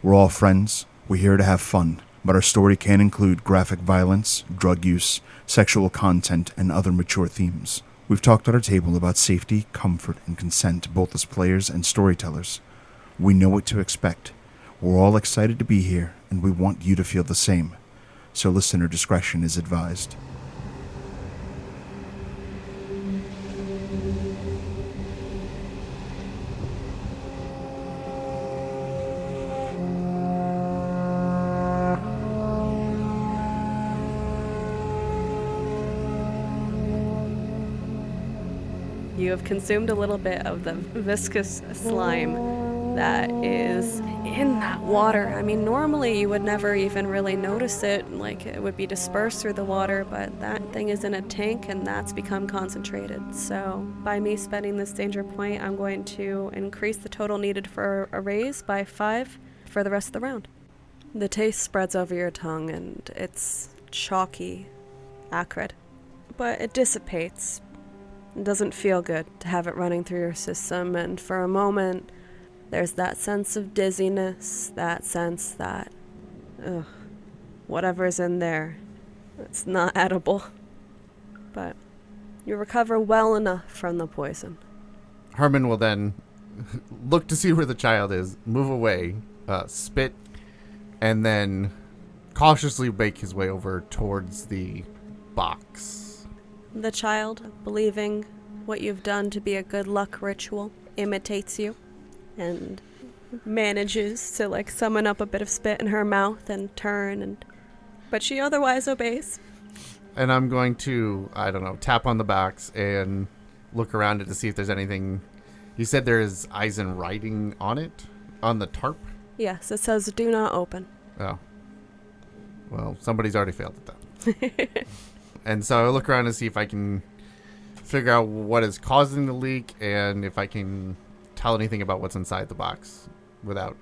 We're all friends. We're here to have fun, but our story can include graphic violence, drug use, sexual content, and other mature themes. We've talked at our table about safety, comfort, and consent, both as players and storytellers. We know what to expect. We're all excited to be here, and we want you to feel the same. So listener discretion is advised. You have consumed a little bit of the viscous slime that is in that water. I mean, normally you would never even really notice it, like it would be dispersed through the water, but that thing is in a tank and that's become concentrated. So by me spending this danger point, I'm going to increase the total needed for a raise by 5 for the rest of the round. The taste spreads over your tongue and it's chalky, acrid, but it dissipates. It doesn't feel good to have it running through your system, and for a moment, there's that sense of dizziness, that sense that, whatever's in there, it's not edible. But you recover well enough from the poison. Herman will then look to see where the child is, move away, spit, and then cautiously make his way over towards the box. The child, believing what you've done to be a good luck ritual, imitates you and manages to summon up a bit of spit in her mouth and turn, but she otherwise obeys. And I'm going to, tap on the box and look around it to see if there's anything. You said there's eyes and writing on it, on the tarp? Yes, it says do not open. Oh. Well, somebody's already failed at that. And so I look around to see if I can figure out what is causing the leak and if I can tell anything about what's inside the box without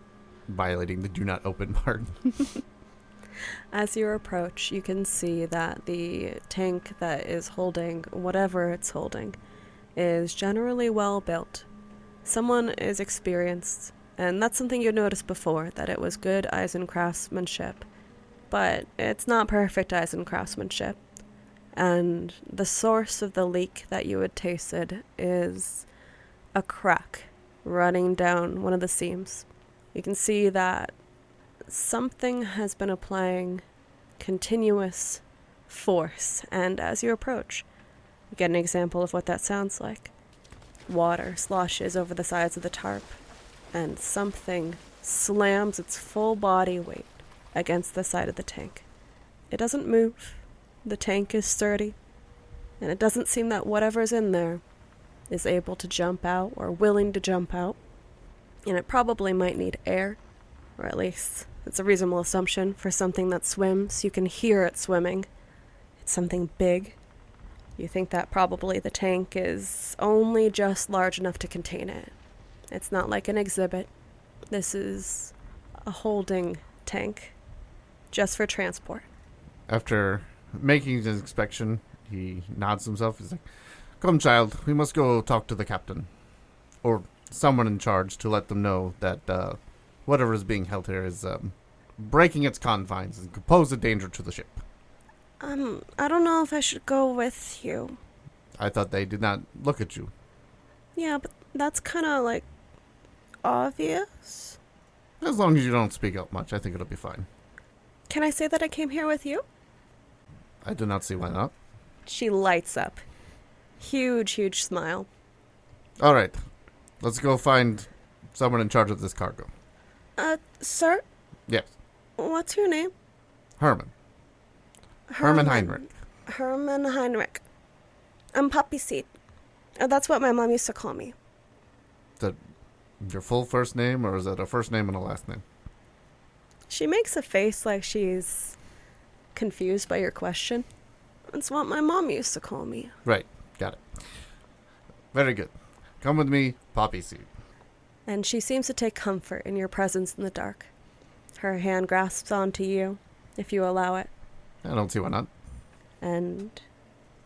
violating the do not open part. As you approach, you can see that the tank that is holding whatever it's holding is generally well built. Someone is experienced, and that's something you noticed before, that it was good Eisen craftsmanship. But it's not perfect Eisen craftsmanship. And the source of the leak that you had tasted is a crack running down one of the seams. You can see that something has been applying continuous force, and as you approach, you get an example of what that sounds like. Water sloshes over the sides of the tarp, and something slams its full body weight against the side of the tank. It doesn't move. The tank is sturdy, and it doesn't seem that whatever's in there is able to jump out or willing to jump out. And it probably might need air, or at least it's a reasonable assumption for something that swims. You can hear it swimming. It's something big. You think that probably the tank is only just large enough to contain it. It's not like an exhibit. This is a holding tank, just for transport. After making his inspection, he nods himself. He's like, "Come, child, we must go talk to the captain. Or someone in charge to let them know that whatever is being held here is breaking its confines and could pose a danger to the ship." I don't know if I should go with you. I thought they did not look at you. Yeah, but that's kind of obvious. As long as you don't speak out much, I think it'll be fine. Can I say that I came here with you? I do not see why not. She lights up. Huge, huge smile. All right. Let's go find someone in charge of this cargo. Sir? Yes. What's your name? Herman. Herman Heinrich. Herman Heinrich. I'm Poppy Seed. That's what my mom used to call me. Is that your full first name, or is that a first name and a last name? She makes a face like she's confused by your question. It's what my mom used to call me. Right. Got it. Very good. Come with me, Poppy Seed. And she seems to take comfort in your presence in the dark. Her hand grasps onto you, if you allow it. I don't see why not. And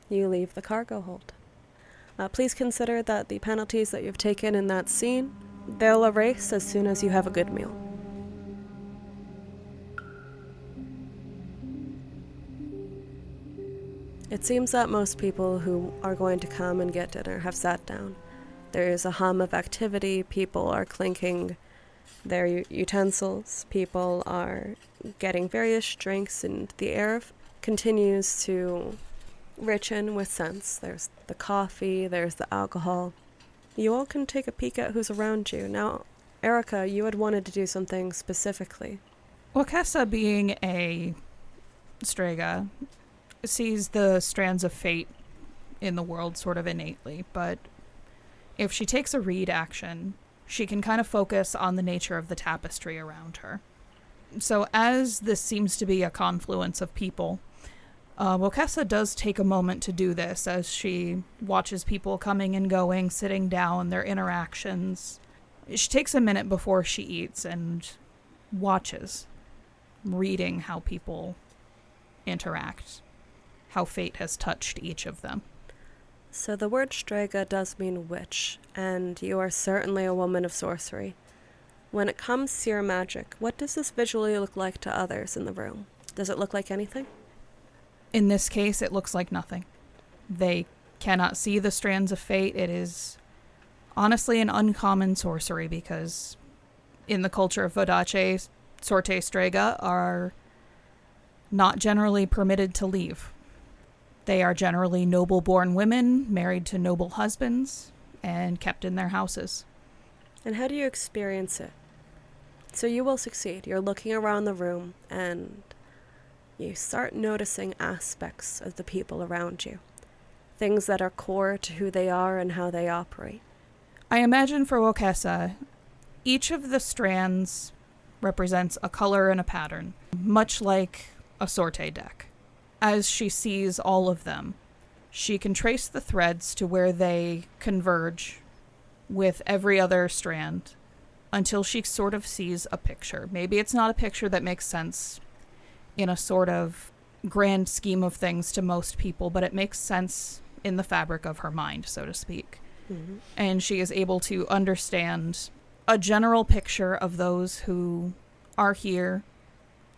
you leave the cargo hold. Please consider that the penalties that you've taken in that scene, they'll erase as soon as you have a good meal. It seems that most people who are going to come and get dinner have sat down. There is a hum of activity, people are clinking their utensils, people are getting various drinks, and the air continues to richen with scents. There's the coffee, there's the alcohol. You all can take a peek at who's around you. Now, Erika, you had wanted to do something specifically. Vocessa, being a Strega, sees the strands of fate in the world sort of innately, but if she takes a read action, she can kind of focus on the nature of the tapestry around her. So as this seems to be a confluence of people, Vocessa does take a moment to do this as she watches people coming and going, sitting down, their interactions. She takes a minute before she eats and watches, reading how people interact, how fate has touched each of them. So the word Strega does mean witch, and you are certainly a woman of sorcery. When it comes to your magic, what does this visually look like to others in the room? Does it look like anything? In this case, it looks like nothing. They cannot see the strands of fate. It is honestly an uncommon sorcery because in the culture of Vodace, Sorte Strega are not generally permitted to leave. They are generally noble-born women, married to noble husbands, and kept in their houses. And how do you experience it? So you will succeed. You're looking around the room, and you start noticing aspects of the people around you. Things that are core to who they are and how they operate. I imagine for Vocessa, each of the strands represents a color and a pattern, much like a sorte deck. As she sees all of them, she can trace the threads to where they converge with every other strand until she sort of sees a picture. Maybe it's not a picture that makes sense in a sort of grand scheme of things to most people, but it makes sense in the fabric of her mind, so to speak. Mm-hmm. And she is able to understand a general picture of those who are here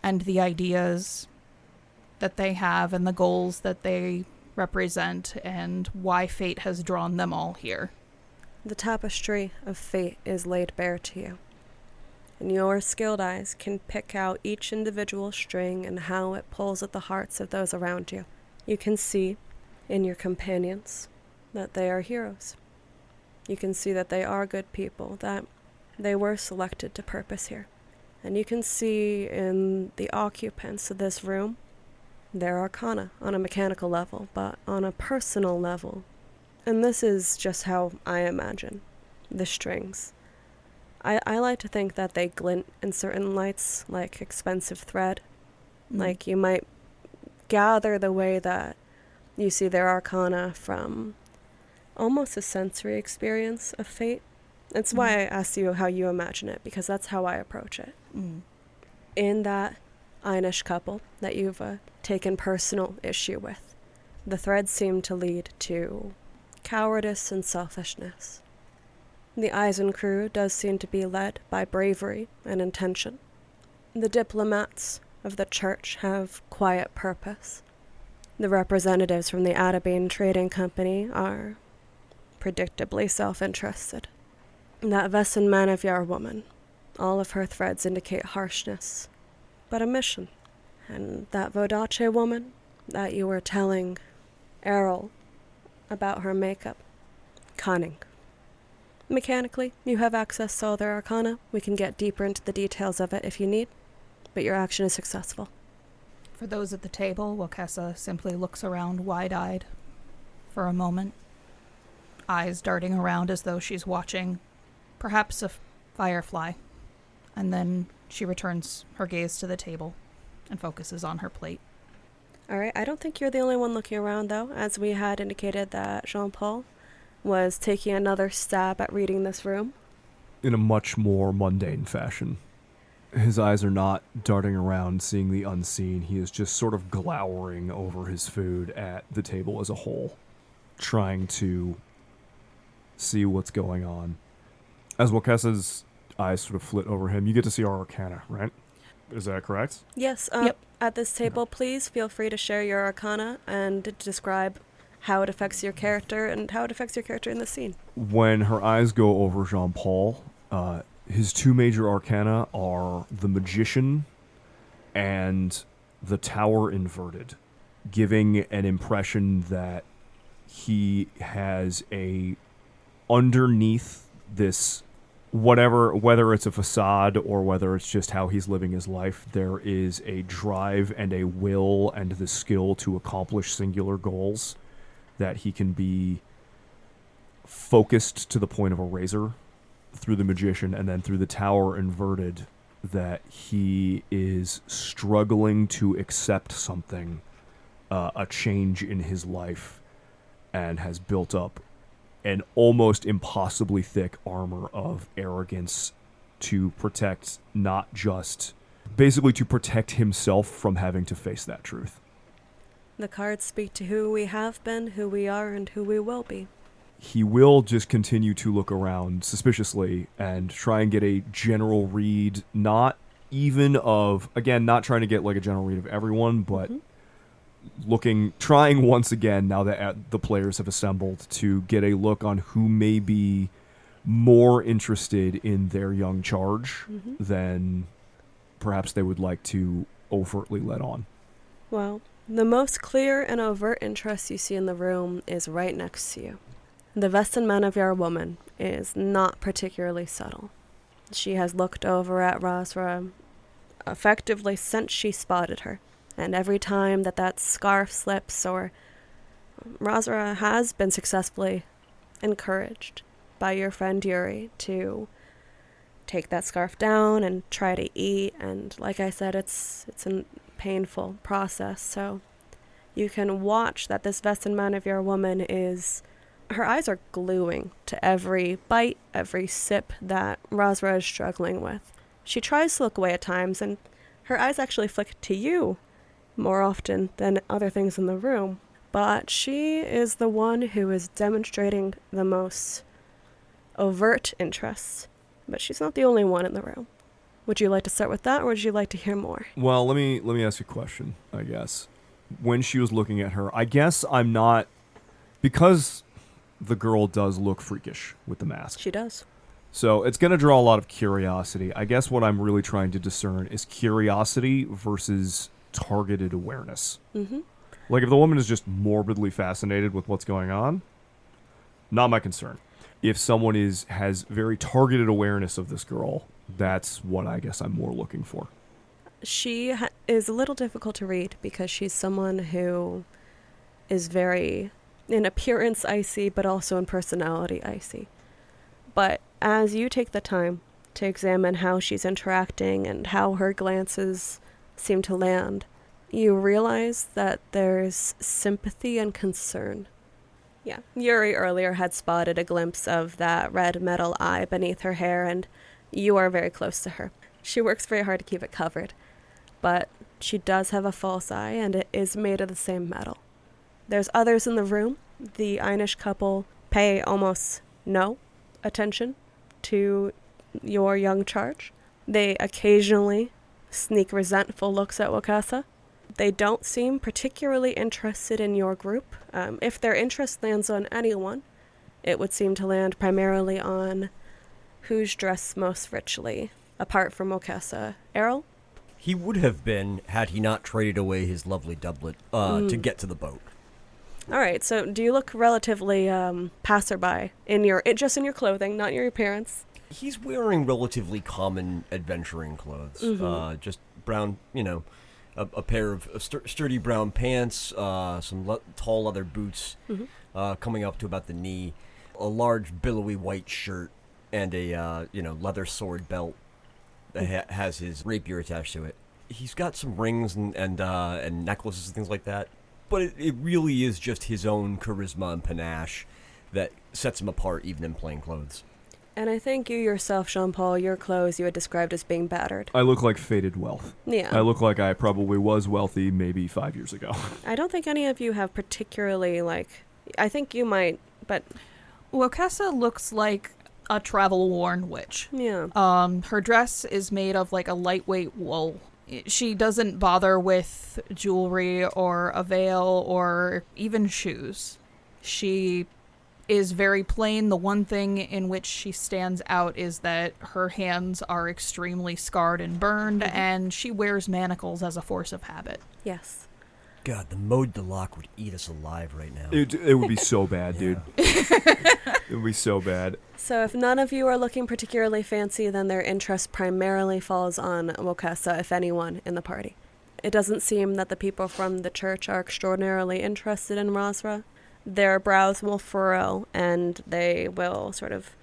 and the ideas that they have and the goals that they represent and why fate has drawn them all here. The tapestry of fate is laid bare to you, and your skilled eyes can pick out each individual string and how it pulls at the hearts of those around you. You can see in your companions that they are heroes. You can see that they are good people, that they were selected to purpose here. And you can see in the occupants of this room their arcana on a mechanical level, but on a personal level. And this is just how I imagine the strings. I like to think that they glint in certain lights, like expensive thread. Like you might gather the way that you see their arcana from almost a sensory experience of fate. That's why I asked you how you imagine it, because that's how I approach it. In that Einish couple that you've taken personal issue with, the threads seem to lead to cowardice and selfishness. The Eisen crew does seem to be led by bravery and intention. The diplomats of the church have quiet purpose. The representatives from the Adabine Trading Company are predictably self-interested. That Vesson Manavyar woman, all of her threads indicate harshness, but a mission. And that Vodace woman that you were telling Eroll about her makeup, cunning. Mechanically, you have access to all their arcana. We can get deeper into the details of it if you need, but your action is successful. For those at the table, Vocessa simply looks around wide-eyed for a moment, eyes darting around as though she's watching perhaps a firefly, and then she returns her gaze to the table and focuses on her plate. All right, I don't think you're the only one looking around, though, as we had indicated that Jean-Paul was taking another stab at reading this room. In a much more mundane fashion. His eyes are not darting around seeing the unseen. He is just sort of glowering over his food at the table as a whole, trying to see what's going on. As Vocessa's eyes sort of flit over him, you get to see our arcana, right? Is that correct? Yes, Yep. at this table, please feel free to share your arcana and describe how it affects your character and how it affects your character in the scene. When her eyes go over Jean-Paul, his two major arcana are the Magician and the Tower Inverted, giving an impression that he has underneath this, whether it's a facade or whether it's just how he's living his life, there is a drive and a will and the skill to accomplish singular goals, that he can be focused to the point of a razor through the Magician, and then through the Tower Inverted, that he is struggling to accept something, a change in his life, and has built up an almost impossibly thick armor of arrogance to protect basically to protect himself from having to face that truth. The cards speak to who we have been, who we are, and who we will be. He will just continue to look around suspiciously and try and get a general read, not trying to get like a general read of everyone, but trying once again, now that the players have assembled, to get a look on who may be more interested in their young charge than perhaps they would like to overtly let on. Well, the most clear and overt interest you see in the room is right next to you. The vested Manacles woman is not particularly subtle. She has looked over at Razra effectively since she spotted her, and every time that scarf slips, or Razra has been successfully encouraged by your friend Yuri to take that scarf down and try to eat, and like I said, it's a painful process, so you can watch that this vested Manacles woman her eyes are gluing to every bite, every sip that Razra is struggling with. She tries to look away at times, and her eyes actually flick to you more often than other things in the room. But she is the one who is demonstrating the most overt interest. But she's not the only one in the room. Would you like to start with that, or would you like to hear more? Well, let me ask you a question, I guess. When she was looking at her, I guess I'm not... Because the girl does look freakish with the mask. She does. So it's going to draw a lot of curiosity. I guess what I'm really trying to discern is curiosity versus targeted awareness. Mm-hmm. Like, if the woman is just morbidly fascinated with what's going on, not my concern. If someone has very targeted awareness of this girl, that's what I guess I'm more looking for. She is a little difficult to read because she's someone who is very, in appearance, icy, but also in personality, icy. But as you take the time to examine how she's interacting and how her glances seem to land, you realize that there's sympathy and concern. Yeah, Yuri earlier had spotted a glimpse of that red metal eye beneath her hair, and you are very close to her. She works very hard to keep it covered, but she does have a false eye, and it is made of the same metal. There's others in the room. The Einish couple pay almost no attention to your young charge. They occasionally sneak resentful looks at Vocessa. They don't seem particularly interested in your group. If their interest lands on anyone, it would seem to land primarily on who's dressed most richly, apart from Vocessa. Eroll? He would have been had he not traded away his lovely doublet to get to the boat. All right, so do you look relatively passerby just in your clothing, not your appearance? He's wearing relatively common adventuring clothes. Just brown, a pair of sturdy brown pants, some tall leather boots coming up to about the knee, a large billowy white shirt, and a leather sword belt that has his rapier attached to it. He's got some rings and necklaces and things like that, but it really is just his own charisma and panache that sets him apart even in plain clothes. And I think you yourself, Jean-Paul, your clothes you had described as being battered. I look like faded wealth. Yeah. I look like I probably was wealthy maybe 5 years ago. I don't think any of you have particularly, I think you might, but... Vocessa looks like a travel-worn witch. Yeah. Her dress is made of a lightweight wool, She doesn't bother with jewelry or a veil or even shoes. She is very plain. The one thing in which she stands out is that her hands are extremely scarred and burned, and she wears manacles as a force of habit. Yes. God, the mode de lock would eat us alive right now. It would be so bad, dude. It would be so bad. So if none of you are looking particularly fancy, then their interest primarily falls on Vocessa, if anyone, in the party. It doesn't seem that the people from the church are extraordinarily interested in Razra. Their brows will furrow, and they will sort of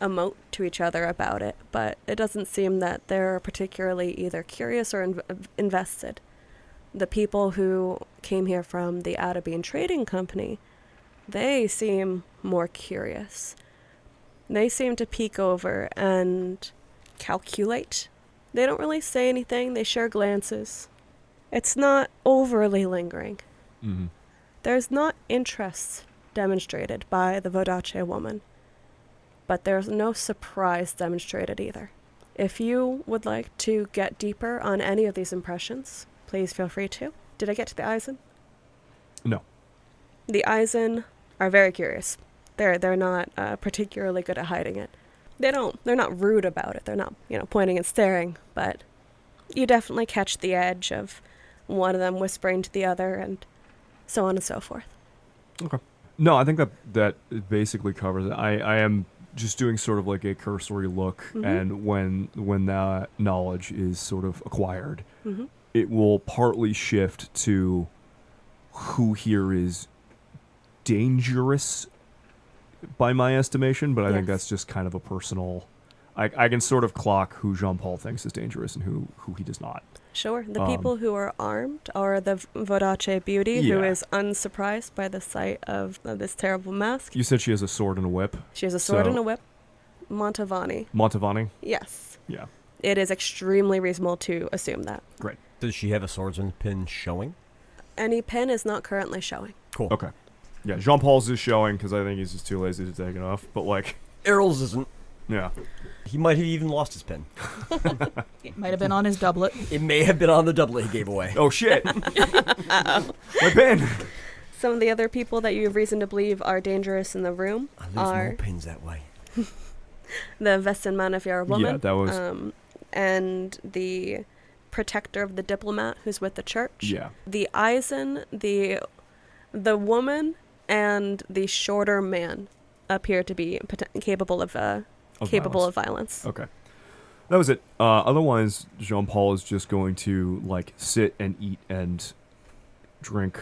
emote to each other about it, but it doesn't seem that they're particularly either curious or invested. The people who came here from the Adabine Trading Company, they seem more curious. They seem to peek over and calculate. They don't really say anything. They share glances. It's not overly lingering. Mm-hmm. There's not interest demonstrated by the Vodace woman, but there's no surprise demonstrated either. If you would like to get deeper on any of these impressions, please feel free to. Did I get to the Eisen? No. The Eisen are very curious. They're not particularly good at hiding it. They're not rude about it. They're not, pointing and staring, but you definitely catch the edge of one of them whispering to the other and so on and so forth. Okay. No, I think that basically covers it. I am just doing sort of like a cursory look, and when that knowledge is sort of acquired, it will partly shift to who here is dangerous by my estimation, but I think that's just kind of a personal... I can sort of clock who Jean-Paul thinks is dangerous and who he does not. Sure. The people who are armed are the Vodace beauty, who is unsurprised by the sight of this terrible mask. You said she has a sword and a whip. She has a sword and a whip. Montavani? Yes. Yeah. It is extremely reasonable to assume that. Great. Does she have a swordsman pin showing? Any pin is not currently showing. Cool. Okay. Yeah, Jean-Paul's is showing because I think he's just too lazy to take it off, but Eroll's isn't. Yeah. He might have even lost his pin. It might have been on his doublet. It may have been on the doublet he gave away. Oh, shit. My pin. Some of the other people that you have reason to believe are dangerous in the room I lose are more pins that way. the Vestenmanafjara woman. Yeah, that was... and the protector of the diplomat who's with the church. Yeah. The Eisen, the woman, and the shorter man appear to be capable of violence. Okay. That was it. Otherwise, Jean-Paul is just going to, sit and eat and drink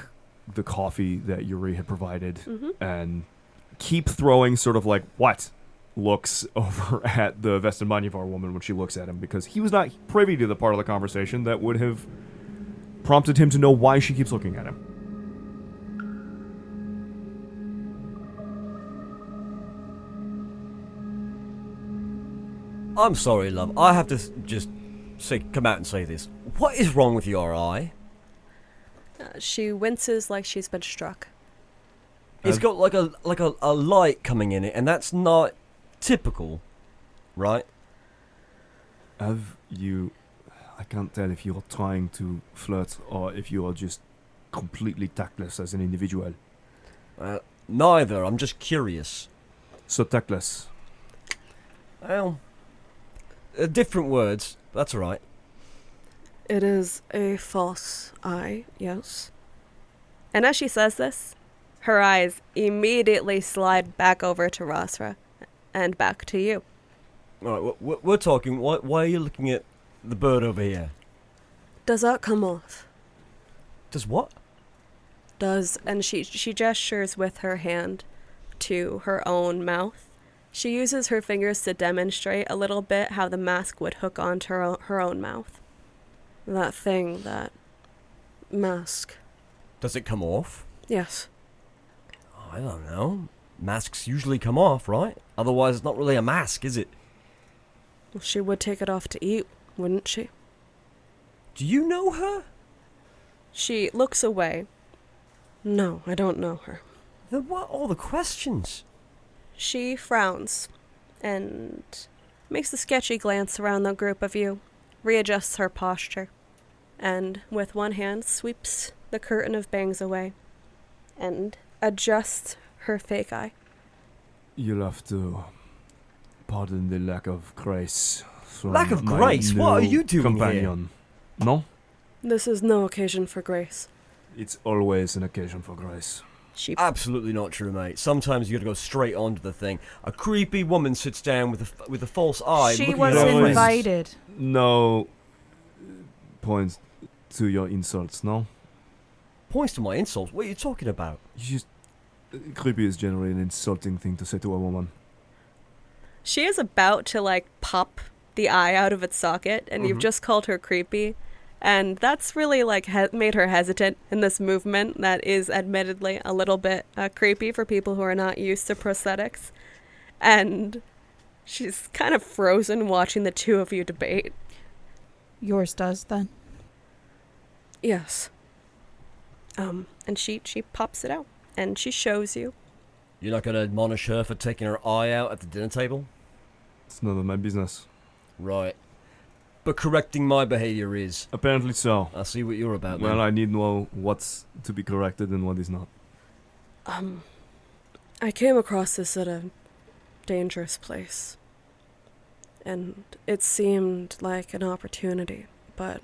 the coffee that Yuri had provided and keep throwing sort of what looks over at the Vestenmanafjara woman when she looks at him, because he was not privy to the part of the conversation that would have prompted him to know why she keeps looking at him. I'm sorry, love. I have to just come out and say this. What is wrong with your eye? She winces like she's been struck. It's got like a light coming in it, and that's not typical, right? Have you... I can't tell if you're trying to flirt or if you are just completely tactless as an individual. Neither. I'm just curious. So tactless. Well... different words. That's all right. It is a false eye, yes. And as she says this, her eyes immediately slide back over to Rasra and back to you. All right, we're talking. Why are you looking at the bird over here? Does that come off? Does what? And she gestures with her hand to her own mouth. She uses her fingers to demonstrate a little bit how the mask would hook onto her own mouth. That mask. Does it come off? Yes. I don't know. Masks usually come off, right? Otherwise, it's not really a mask, is it? Well, she would take it off to eat, wouldn't she? Do you know her? She looks away. No, I don't know her. Then what are all the questions? She frowns and makes a sketchy glance around the group of you, readjusts her posture. and with one hand sweeps the curtain of bangs away and adjusts her fake eye. You'll have to pardon the lack of grace. From Lack of my grace? What are new you doing companion. No? This is no occasion for grace. It's always an occasion for grace. She Absolutely not true, mate. Sometimes you gotta go straight on to the thing. A creepy woman sits down with a false eye. She looking was at her friends. invited. No points to your insults, no? Points to my insults. What are you talking about? You just, creepy is generally an insulting thing to say to a woman. She is about to, like, pop the eye out of its socket, and you've just called her creepy. And that's really, like, made her hesitant in this movement that is admittedly a little bit creepy for people who are not used to prosthetics. And she's kind of frozen watching the two of you debate. Yours does, then. Yes. And she pops it out, and she shows you. You're not gonna admonish her for taking her eye out at the dinner table? It's none of my business. Right. But correcting my behavior is. Apparently so. I see what you're about, Well, then. I need to know what's to be corrected and what is not. I came across this at a dangerous place. And it seemed like an opportunity, but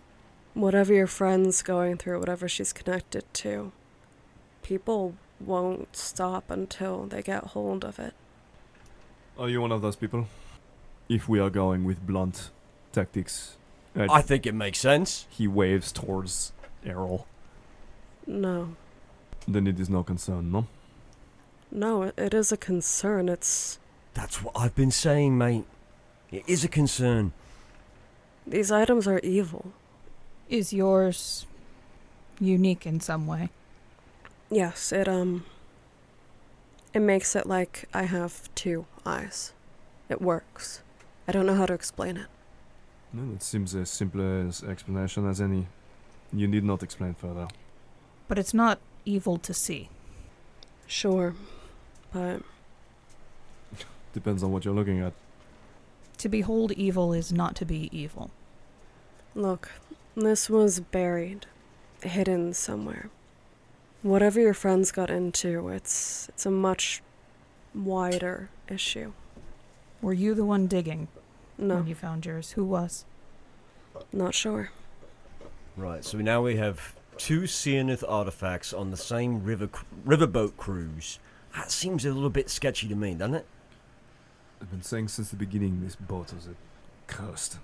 whatever your friend's going through, whatever she's connected to, people won't stop until they get hold of it. Are you one of those people? If we are going with blunt tactics, I think it makes sense. he waves towards Eroll. No. Then it is no concern, no? No, it is a concern. It's... That's what I've been saying, mate. It is a concern. These items are evil. Is yours unique in some way? Yes, it makes it like I have two eyes. It works. I don't know how to explain it. No, that seems as simple as explanation as any. You need not explain further. But it's not evil to see. Sure, but Depends on what you're looking at. To behold evil is not to be evil. look, this was buried, hidden somewhere. Whatever your friends got into, it's a much wider issue. Were you the one digging No, when you found yours? Who was? not sure. Right, so now we have two Syrneth artifacts on the same riverboat cruise. That seems a little bit sketchy to me, doesn't it? I've been saying since the beginning this boat was cursed.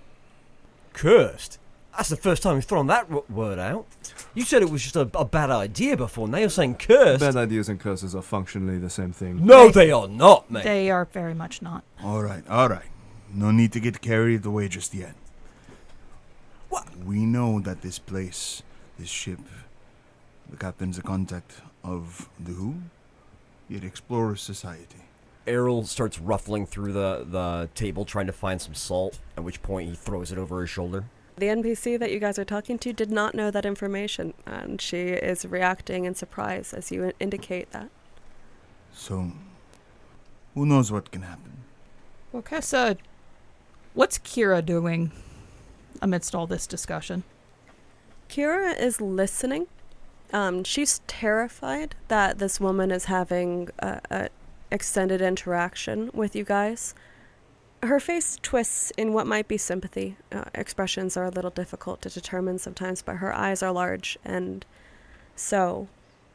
Cursed? That's the first time you've thrown that word out. You said it was just a bad idea before, now you're saying cursed. Bad ideas and curses are functionally the same thing. No, they are not, mate. They are very much not. All right. No need to get carried away just yet. What? We know that this place, this ship, the captain's a contact of the who? The Explorer Society. Eroll starts ruffling through the table trying to find some salt, at which point he throws it over his shoulder. The NPC that you guys are talking to did not know that information, and she is reacting in surprise as you indicate that. So, who knows what can happen? Vocessa, what's Kira doing amidst all this discussion? Kira is listening. She's terrified that this woman is having a extended interaction with you guys. Her face twists in what might be sympathy. Expressions are a little difficult to determine sometimes, but her eyes are large and so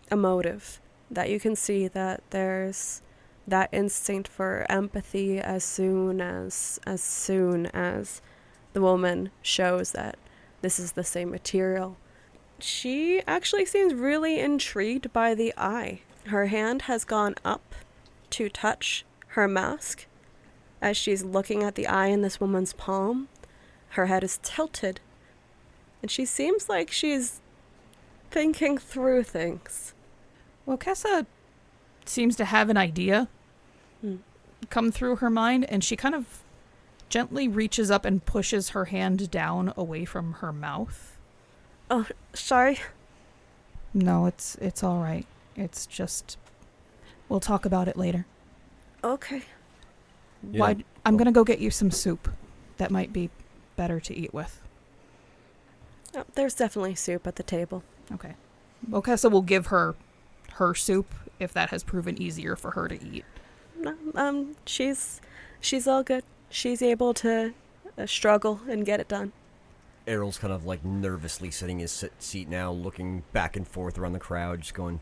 emotive that you can see that there's that instinct for empathy as soon as the woman shows that this is the same material. She actually seems really intrigued by the eye. Her hand has gone up to touch her mask. As she's looking at the eye in this woman's palm, her head is tilted. And she seems like she's thinking through things. Vocessa seems to have an idea come through her mind, and she kind of gently reaches up and pushes her hand down away from her mouth. Oh, sorry. No, it's all right. It's just... We'll talk about it later. Okay. Yeah. I'm going to go get you some soup. That might be better to eat with. Oh, there's definitely soup at the table. Okay. Vocessa will give her soup if that has proven easier for her to eat. No, she's all good. She's able to struggle and get it done. Eroll's kind of like nervously sitting in his seat now, looking back and forth around the crowd, just going,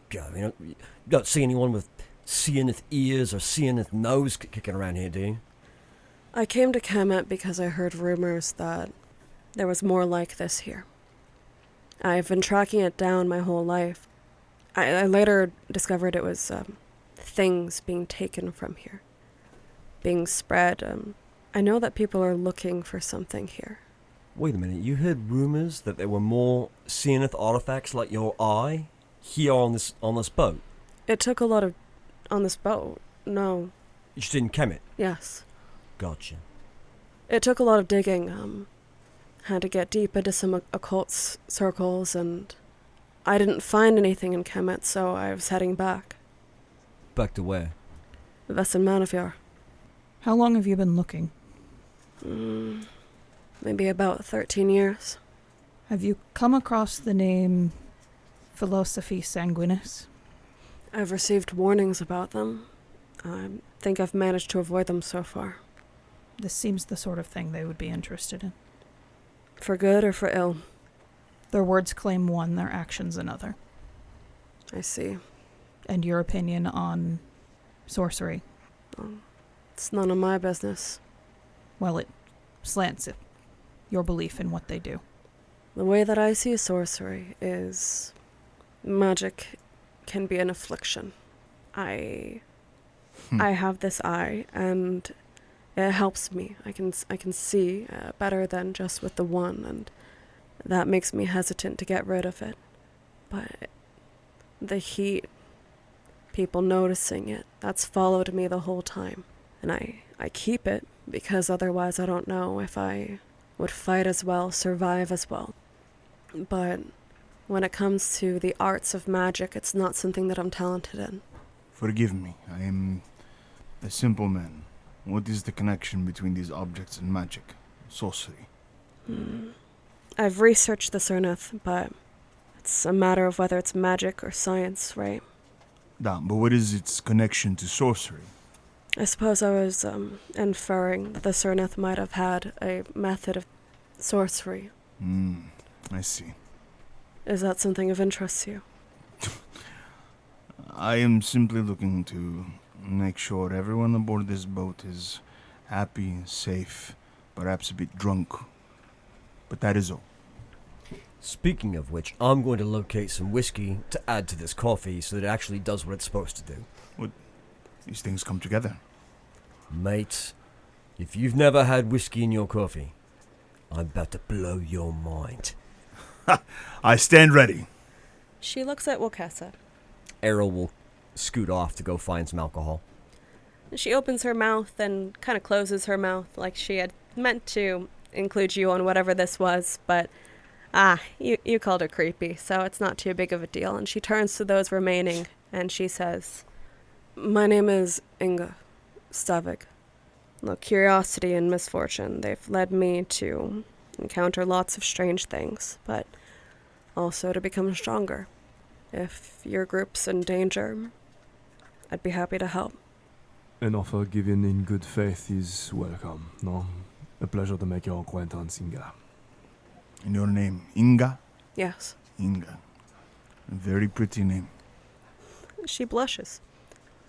God, you don't see anyone with Syrneth ears or Syrneth nose kicking around here, do you? I came to Kemet because I heard rumors that there was more like this here. I've been tracking it down my whole life. I later discovered it was things being taken from here, being spread. I know that people are looking for something here. Wait a minute, you heard rumors that there were more Syrneth artifacts like your eye here on this boat? It took a lot of... on this boat? No. Just in Kemet? Yes. Gotcha. It took a lot of digging. Had to get deep into some occult circles, and I didn't find anything in Kemet, so I was heading back. Back to where? Vessenmanafjord. How long have you been looking? Maybe about 13 years. Have you come across the name Philosophy Sanguinis? I've received warnings about them. I think I've managed to avoid them so far. This seems the sort of thing they would be interested in. For good or for ill? Their words claim one, their actions another. I see. And your opinion on sorcery? It's none of my business. Well, it slants it. Your belief in what they do. The way that I see sorcery is magic can be an affliction. I have this eye, and it helps me. I can see better than just with the one, and that makes me hesitant to get rid of it. But the heat, people noticing it, that's followed me the whole time. And I keep it because otherwise I don't know if I would fight as well, survive as well. But when it comes to the arts of magic, it's not something that I'm talented in. Forgive me, I am a simple man. What is the connection between these objects and magic, sorcery? I've researched the Syrneth, but it's a matter of whether it's magic or science, right? But what is its connection to sorcery? I suppose I was inferring that the Syrneth might have had a method of sorcery. I see. Is that something of interest to you? I am simply looking to make sure everyone aboard this boat is happy, safe, perhaps a bit drunk. But that is all. Speaking of which, I'm going to locate some whiskey to add to this coffee so that it actually does what it's supposed to do. These things come together. Mate, if you've never had whiskey in your coffee, I'm about to blow your mind. I stand ready. She looks at Vocessa. Eroll will scoot off to go find some alcohol. She opens her mouth and kind of closes her mouth like she had meant to include you on whatever this was, but you called her creepy, so it's not too big of a deal. And she turns to those remaining and she says, "My name is Inga Stavig. Look, curiosity and misfortune, they've led me to encounter lots of strange things, but also to become stronger. If your group's in danger, I'd be happy to help." An offer given in good faith is welcome, no? A pleasure to make your acquaintance, Inga. And your name, Inga? Yes. Inga. A very pretty name. She blushes.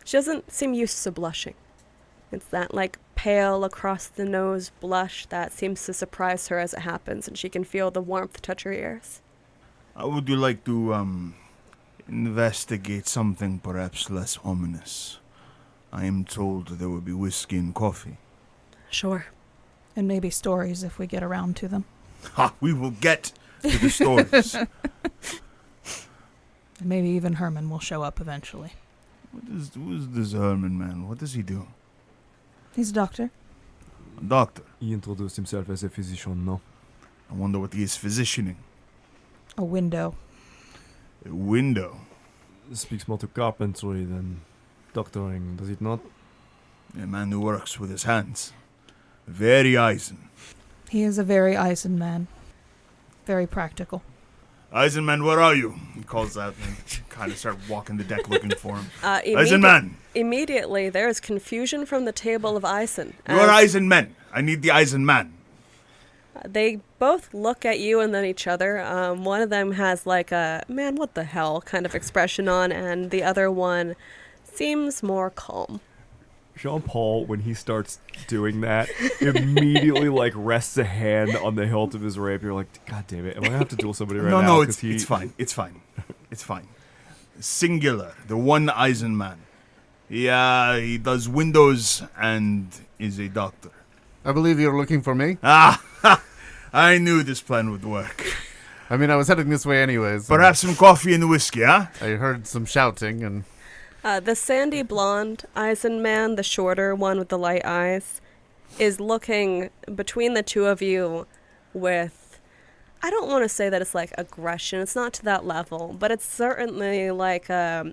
She doesn't seem used to blushing. It's that, pale across the nose blush that seems to surprise her as it happens, and she can feel the warmth touch her ears. How would you like to, investigate something perhaps less ominous? I am told there will be whiskey and coffee. Sure. And maybe stories if we get around to them. Ha! We will get to the stories. And maybe even Herman will show up eventually. Who is this Herman man? What does he do? He's a doctor. A doctor. He introduced himself as a physician, no? I wonder what he is physicianing. A window. A window. Speaks more to carpentry than doctoring, does it not? A man who works with his hands. Very Eisen. He is a very Eisen man. Very practical. Eisenman, where are you? He calls out and kind of start walking the deck looking for him. Eisenman! Immediately, there is confusion from the table of Eisen. You are Eisenman. I need the Eisenman. They both look at you and then each other. One of them has like a, man, what the hell kind of expression on, and the other one seems more calm. Jean-Paul, when he starts doing that, immediately like rests a hand on the hilt of his rapier, like, God damn it, am I gonna have to duel somebody right now? No, it's fine. It's fine. It's fine. Singular, the one Eisenman. He does windows and is a doctor. I believe you're looking for me. I knew this plan would work. I mean, I was heading this way anyways. Perhaps some coffee and whiskey, huh? I heard some shouting and... The sandy blonde Eisenman, the shorter one with the light eyes, is looking between the two of you with, I don't want to say that it's like aggression, it's not to that level, but it's certainly like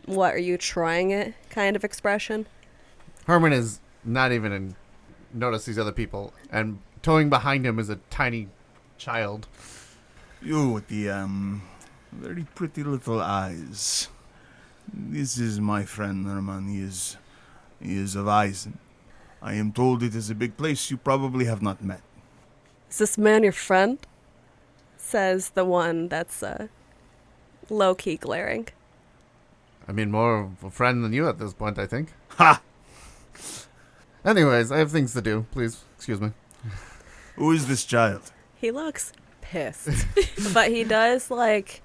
what are you trying it kind of expression. Herman is not even notice these other people, and towing behind him is a tiny child. You with the very pretty little eyes. This is my friend Herman. He is of Eisen. I am told it is a big place you probably have not met. Is this man your friend? Says the one that's low-key glaring. I mean, more of a friend than you at this point, I think. Ha! Anyways, I have things to do. Please, excuse me. Who is this child? He looks pissed. But he does like...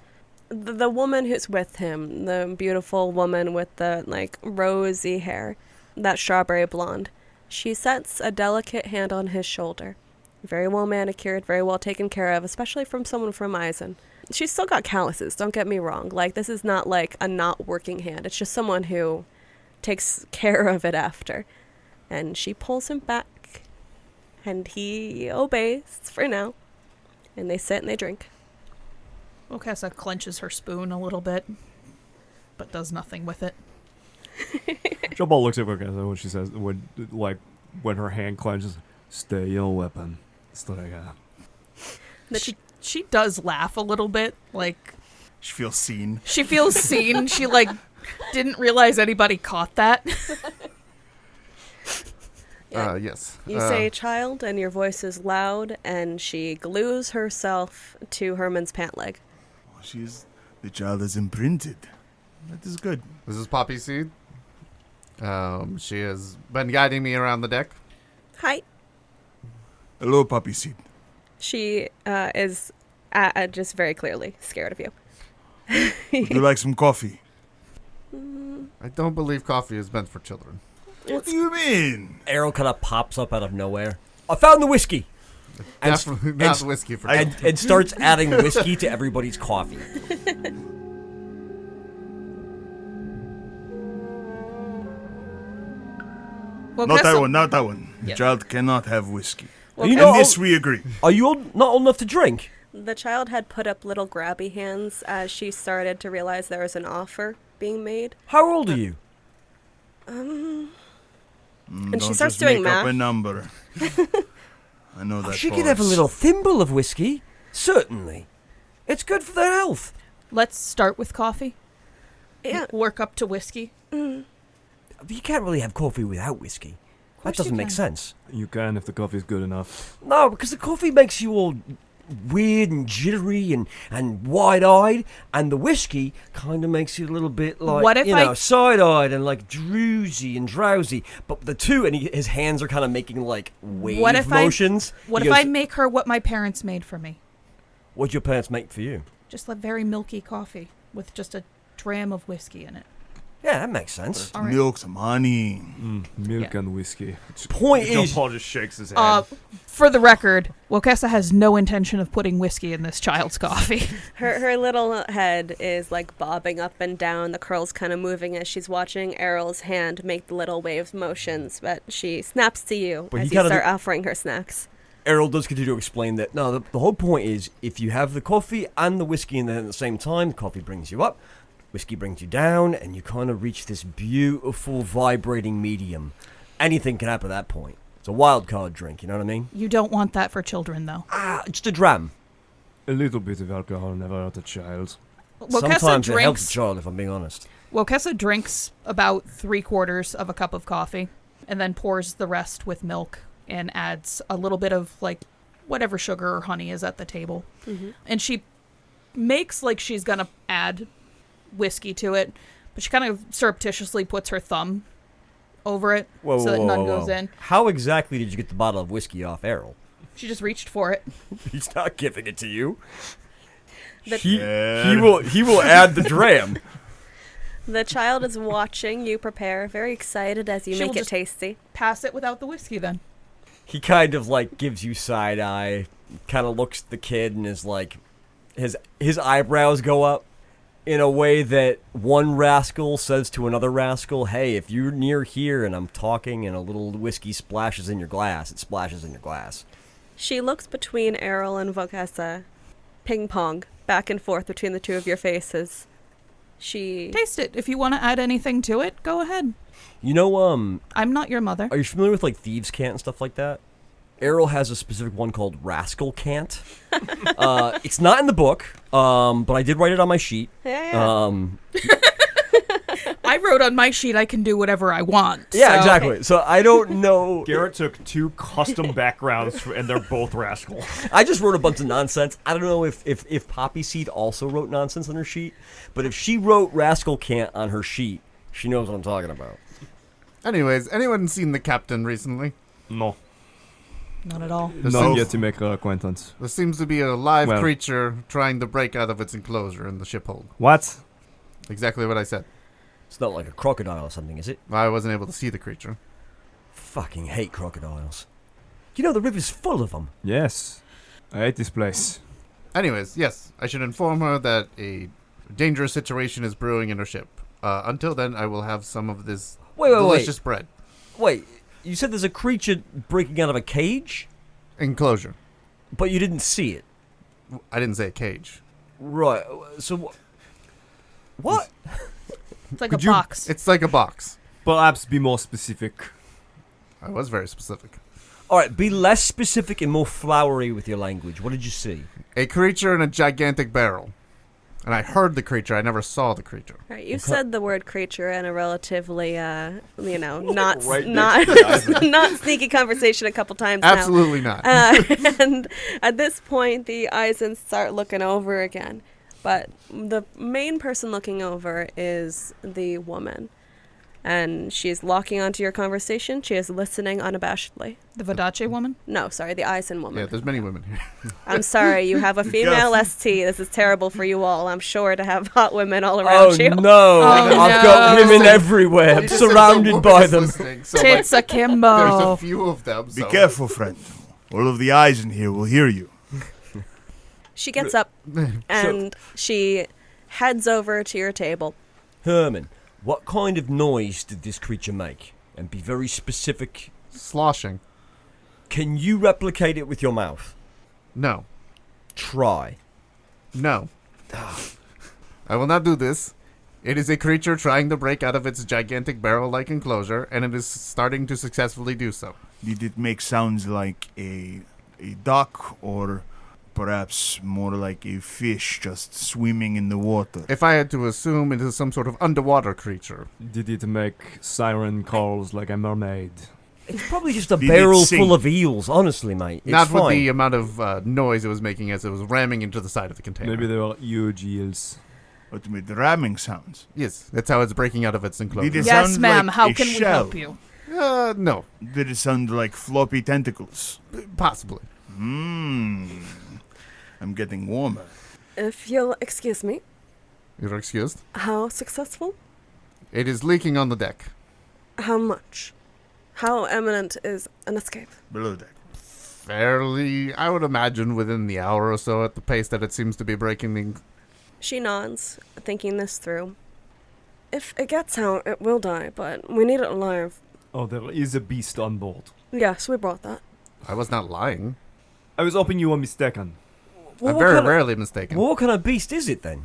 The woman who's with him, the beautiful woman with the, like, rosy hair, that strawberry blonde, she sets a delicate hand on his shoulder. Very well manicured, very well taken care of, especially from someone from Eisen. She's still got calluses, don't get me wrong. Like, this is not, like, a not working hand. It's just someone who takes care of it after. And she pulls him back, and he obeys for now. And they sit and they drink. Vocessa clenches her spoon a little bit, but does nothing with it. Jean-Paul looks at Vocessa when she says, when her hand clenches, stay your weapon. That she does laugh a little bit, like... She feels seen. She feels seen. She, like, didn't realize anybody caught that. Yes. You say child, and your voice is loud, and she glues herself to Herman's pant leg. The child is imprinted. That is good. This is Poppy Seed. She has been guiding me around the deck. Hi. Hello, Poppy Seed. She is just very clearly scared of you. Would you like some coffee? I don't believe coffee is meant for children. What do you mean? Eroll kind of pops up out of nowhere. I found the whiskey. Definitely not whiskey for children. And starts adding whiskey to everybody's coffee. Not that one. The Yeah. child cannot have whiskey. Well, You And know- this we agree. Are you not old enough to drink? the child had put up little grabby hands as she started to realize there was an offer being made. How old are you? And Don't she starts just doing make up math. a number. I know that. She could have a little thimble of whiskey. Certainly. It's good for their health. Let's start with coffee. Yeah. Work up to whiskey. You can't really have coffee without whiskey. That course you doesn't make can. sense. You can if the coffee's good enough. No, because the coffee makes you all weird and jittery and wide-eyed, and the whiskey kind of makes you a little bit like, What if side-eyed and like drowsy. But the two, and his hands are kind of making like wave What if motions. What He if goes, I make her what my parents made for me? What'd your parents make for you? Just a very milky coffee with just a dram of whiskey in it. Yeah, that makes sense. All right. Milk, some honey. Milk Yeah. and whiskey. Point is, Jean-Paul just shakes his head. For the record, Vocessa has no intention of putting whiskey in this child's coffee. Her little head is like bobbing up and down, the curls kind of moving as she's watching Eroll's hand make the little wave motions, but she snaps to you But as you you gotta start do- offering her snacks. Eroll does continue to explain that, no, the whole point is, if you have the coffee and the whiskey in there at the same time, the coffee brings you up, whiskey brings you down, and you kind of reach this beautiful, vibrating medium. Anything can happen at that point. It's a wild card drink, you know what I mean? You don't want that for children, though. Just a dram. A little bit of alcohol never hurt a child. Sometimes it helps a child, if I'm being honest. Vocessa drinks about 3/4 of a cup of coffee and then pours the rest with milk and adds a little bit of, like, whatever sugar or honey is at the table. Mm-hmm. And she makes like she's going to add whiskey to it, but she kind of surreptitiously puts her thumb over it so that none goes in. How exactly did you get the bottle of whiskey off Eroll? She just reached for it. He's not giving it to you. The- He will add the dram. The child is watching you prepare, very excited as you She'll make it just- tasty. Pass it without the whiskey then. He kind of like gives you side eye, kind of looks at the kid and is like, his eyebrows go up in a way that one rascal says to another rascal, hey, if you're near here and I'm talking and a little whiskey splashes in your glass, it splashes in your glass. She looks between Eroll and Vocessa, ping pong, back and forth between the two of your faces. She... Taste it. If you want to add anything to it, go ahead. You know, I'm not your mother. are you familiar with like thieves' cant and stuff like that? Eroll has a specific one called rascal cant. It's not in the book, but I did write it on my sheet. Yeah. I wrote on my sheet I can do whatever I want. Yeah, so- exactly. So I don't know. Garrett took 2 custom backgrounds, and they're both rascal. I just wrote a bunch of nonsense. I don't know if Poppy Seed also wrote nonsense on her sheet, but if she wrote rascal cant on her sheet, she knows what I'm talking about. Anyways, anyone seen the captain recently? No. Not at all. None yet to make her acquaintance. There seems to be a live Well- creature trying to break out of its enclosure in the ship hold. What? Exactly what I said. It's not like a crocodile or something, is it? I wasn't able to see the creature. Fucking hate crocodiles. You know, the river's full of them. Yes. I hate this place. Anyways, yes, I should inform her that a dangerous situation is brewing in her ship. Until then, I will have some of this delicious bread. Wait, you said there's a creature breaking out of a cage? Enclosure. But you didn't see it. I didn't say a cage. Right, so what? It's like Could a you- box. It's like a box. Perhaps be more specific. I was very specific. Alright, be less specific and more flowery with your language. What did you see? A creature in a gigantic barrel. And I heard the creature. I never saw the creature. Right, you said the word creature in a relatively, not Right not next to not sneaky conversation a couple times Absolutely not. now. And at this point, the Eisens start looking over again. But the main person looking over is the woman. And she's locking onto your conversation. She is listening unabashedly. The Vadache woman? No, sorry, the Eisen Yeah, woman. there's many women here. I'm sorry, you have a female ST. This is terrible for you all. I'm sure to have hot women all around you. No, I've got no. women everywhere. I'm You just said the surrounded woman by is them. listening, so, Tits like, akimbo. there's a few of them. Be so- careful, friend. All of the eyes in here will hear you. She gets up and she heads over to your table. Herman, what kind of noise did this creature make? And be very specific. Sloshing. Can you replicate it with your mouth? No. Try. No. I will not do this. It is a creature trying to break out of its gigantic barrel-like enclosure, and it is starting to successfully do so. Did it make sounds like a duck or perhaps more like a fish just swimming in the water? If I had to assume it is some sort of underwater creature. Did it make siren calls like a mermaid? It's probably just a Did it barrel sink? full of eels, honestly, mate. It's Not fine. with the amount of noise it was making as it was ramming into the side of the container. Maybe they were huge eels. But with ramming sounds. Yes, that's how it's breaking out of its enclosure. Did it Yes, sound ma'am. like How a can we shell? help you? No. Did it sound like floppy tentacles? Possibly. I'm getting warmer. If you'll excuse me, You're excused. how successful? It is leaking on the deck. How much? How imminent is an escape? Below deck. Fairly, I would imagine, within the hour or so at the pace that it seems to be breaking the... She nods, thinking this through. If it gets out, it will die, but we need it alive. Oh, there is a beast on board. Yes, we brought that. I was not lying. I was hoping you were mistaken. Well, I'm what very kind of- rarely mistaken. Well, what kind of beast is it then?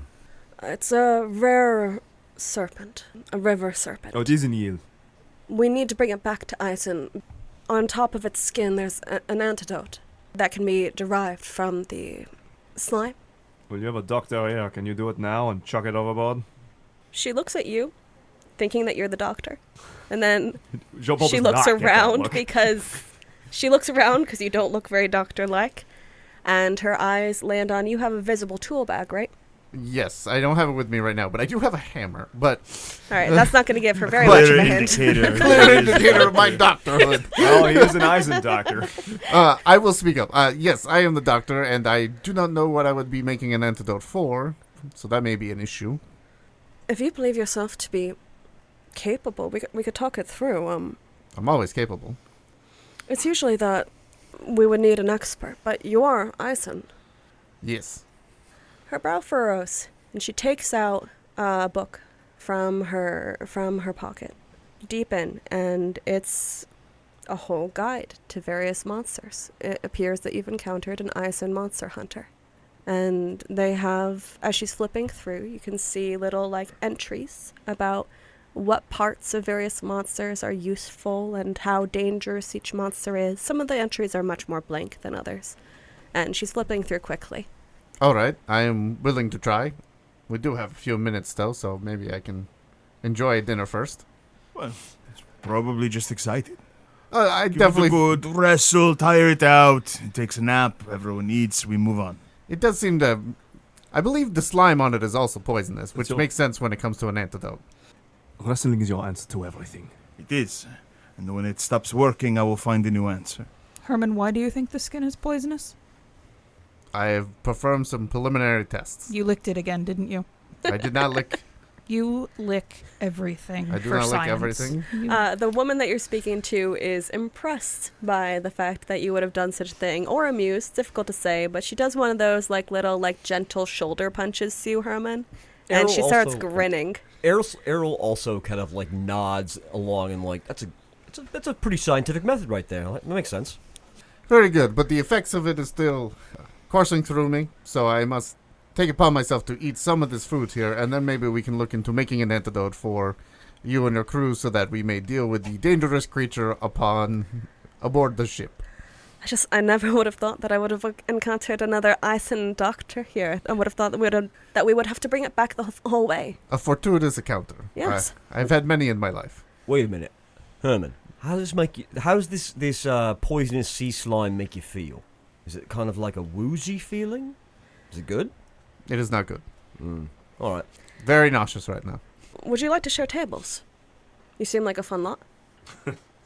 It's a rare serpent, a river serpent. Oh, it is an eel. We need to bring it back to Eisen. On top of its skin, there's an antidote that can be derived from the Slime. Well, you have a doctor here. Can you do it now and chuck it overboard? She looks at you, thinking that you're the doctor. And then Jean-Paul she does looks not get that around look. because you don't look very doctor-like. And her eyes land on you have a visible tool bag, right? Yes, I don't have it with me right now, but I do have a hammer. But All right, that's not going to give her very much of Clear a hint. clear indicator of my doctorhood. Oh, he is an Eisen doctor. I will speak up. Yes, I am the doctor, and I do not know what I would be making an antidote for, so that may be an issue. If you believe yourself to be capable, we could talk it through. I'm always capable. It's usually that we would need an expert, but you are Eisen. Yes. Her brow furrows, and she takes out a book from her pocket, deep in, and it's a whole guide to various monsters. It appears that you've encountered an Eisen monster hunter. And they have, as she's flipping through, you can see little, entries about what parts of various monsters are useful and how dangerous each monster is. Some of the entries are much more blank than others. And she's flipping through quickly. All right, I am willing to try. We do have a few minutes, though, so maybe I can enjoy dinner first. Well, it's probably just excited. I Give definitely... it a good wrestle, tire it out. It takes a nap. Everyone eats. We move on. It does seem to... I believe the slime on it is also poisonous, which So- makes sense when it comes to an antidote. Wrestling is your answer to everything. It is. And when it stops working, I will find a new answer. Herman, why do you think the skin is poisonous? I have performed some preliminary tests. You licked it again, didn't you? I did not lick... You lick everything. I do for not lick science. everything. You- The woman that you're speaking to is impressed by the fact that you would have done such a thing, or amused, difficult to say, but she does one of those little gentle shoulder punches to you, Herman, and she Eroll starts also- grinning. Eroll also kind of nods along and that's a pretty scientific method right there. That makes sense. Very good, but the effects of it is still coursing through me, so I must take upon myself to eat some of this food here, and then maybe we can look into making an antidote for you and your crew so that we may deal with the dangerous creature aboard the ship. I never would have thought that I would have encountered another Eisen doctor here. I would have thought that we would have to bring it back the whole way. A fortuitous encounter. Yes. I've had many in my life. Wait a minute, Herman. How does this poisonous sea slime make you feel? Is it kind of like a woozy feeling? Is it good? It is not good. All right. Very nauseous right now. Would you like to share tables? You seem like a fun lot.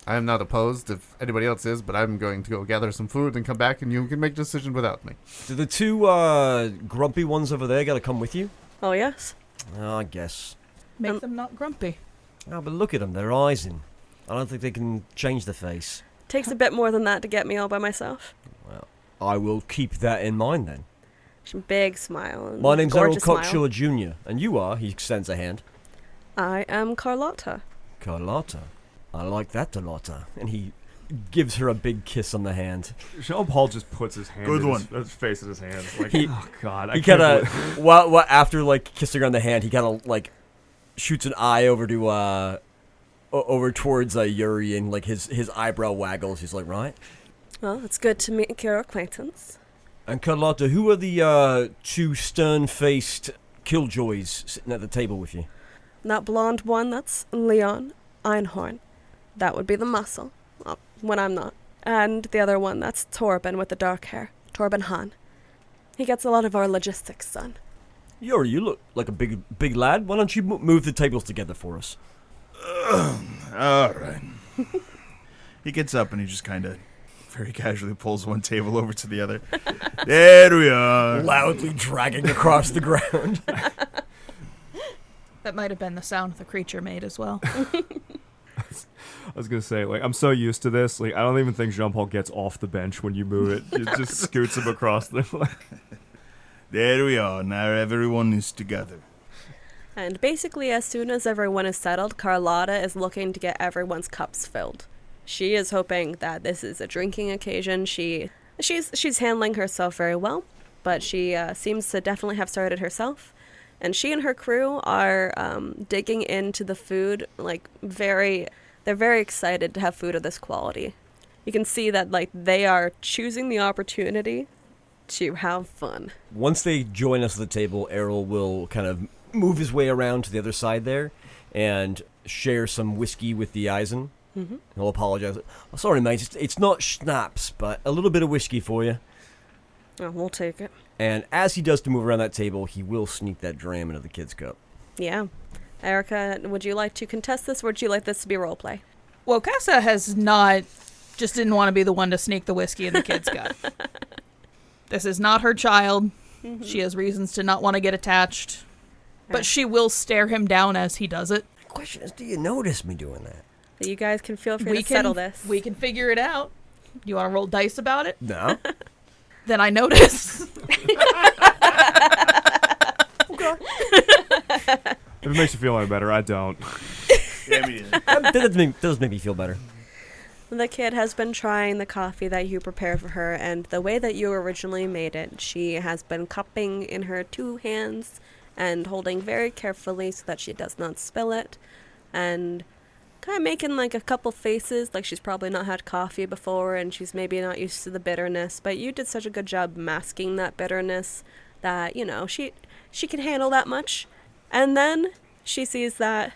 I am not opposed if anybody else is, but I'm going to go gather some food and come back, and you can make a decision without me. Do the two grumpy ones over there gotta come with you? Oh, yes. Oh, I guess. Make them not grumpy. Oh, but look at them. They're Eisen. I don't think they can change the face. Takes a bit more than that to get me all by myself. Well, I will keep that in mind then. Big smile. And My name's Eroll gorgeous smile. Cocksure Jr. And you are, he extends a hand, I am Carlotta. Carlotta. I like that a lot. And he gives her a big kiss on the hand. Jean-Paul just puts his hand Good in one. his face in his hands. Oh, God. He kind of, after, kissing her on the hand, he kind of, shoots an eye over to, over towards Yuri, and, his eyebrow waggles. He's like, right? Well, it's good to make your acquaintance. And Carlotta, who are the two stern-faced killjoys sitting at the table with you? That blonde one, that's Leon Einhorn. That would be the muscle, well, when I'm not. And the other one, that's Torben with the dark hair, Torben Hahn. He gets a lot of our logistics done. Yuri, you look like a big lad. Why don't you move the tables together for us? All right. He gets up and he just kind of very casually pulls one table over to the other. There we are. Loudly dragging across the ground. That might have been the sound the creature made as well. I was going to say, I'm so used to this. I don't even think Jean-Paul gets off the bench when you move it. It just scoots him across the... There we are. Now everyone is together. And basically, as soon as everyone is settled, Carlotta is looking to get everyone's cups filled. She is hoping that this is a drinking occasion. She's handling herself very well, but she seems to definitely have started herself. And she and her crew are digging into the food, they're very excited to have food of this quality. You can see that, they are choosing the opportunity to have fun. Once they join us at the table, Eroll will kind of move his way around to the other side there and share some whiskey with the Eisen. Mm-hmm. He'll apologize. Oh, sorry, mate, it's not schnapps, but a little bit of whiskey for you. Oh, we'll take it. And as he does to move around that table, he will sneak that dram into the kid's cup. Yeah. Erika, would you like to contest this, or would you like this to be roleplay? Vocessa has not, just didn't want to be the one to sneak the whiskey in the kid's gut. This is not her child. Mm-hmm. She has reasons to not want to get attached. But she will stare him down as he does it. The question is, do you notice me doing that? You guys can feel free to settle this. We can figure it out. You want to roll dice about it? No. Then I notice. If it makes you feel any better, I don't. That does make me feel better. The kid has been trying the coffee that you prepared for her, and the way that you originally made it, she has been cupping in her 2 hands and holding very carefully so that she does not spill it, and kind of making like a couple faces like she's probably not had coffee before and she's maybe not used to the bitterness, but you did such a good job masking that bitterness that, you know, she can handle that much. And then she sees that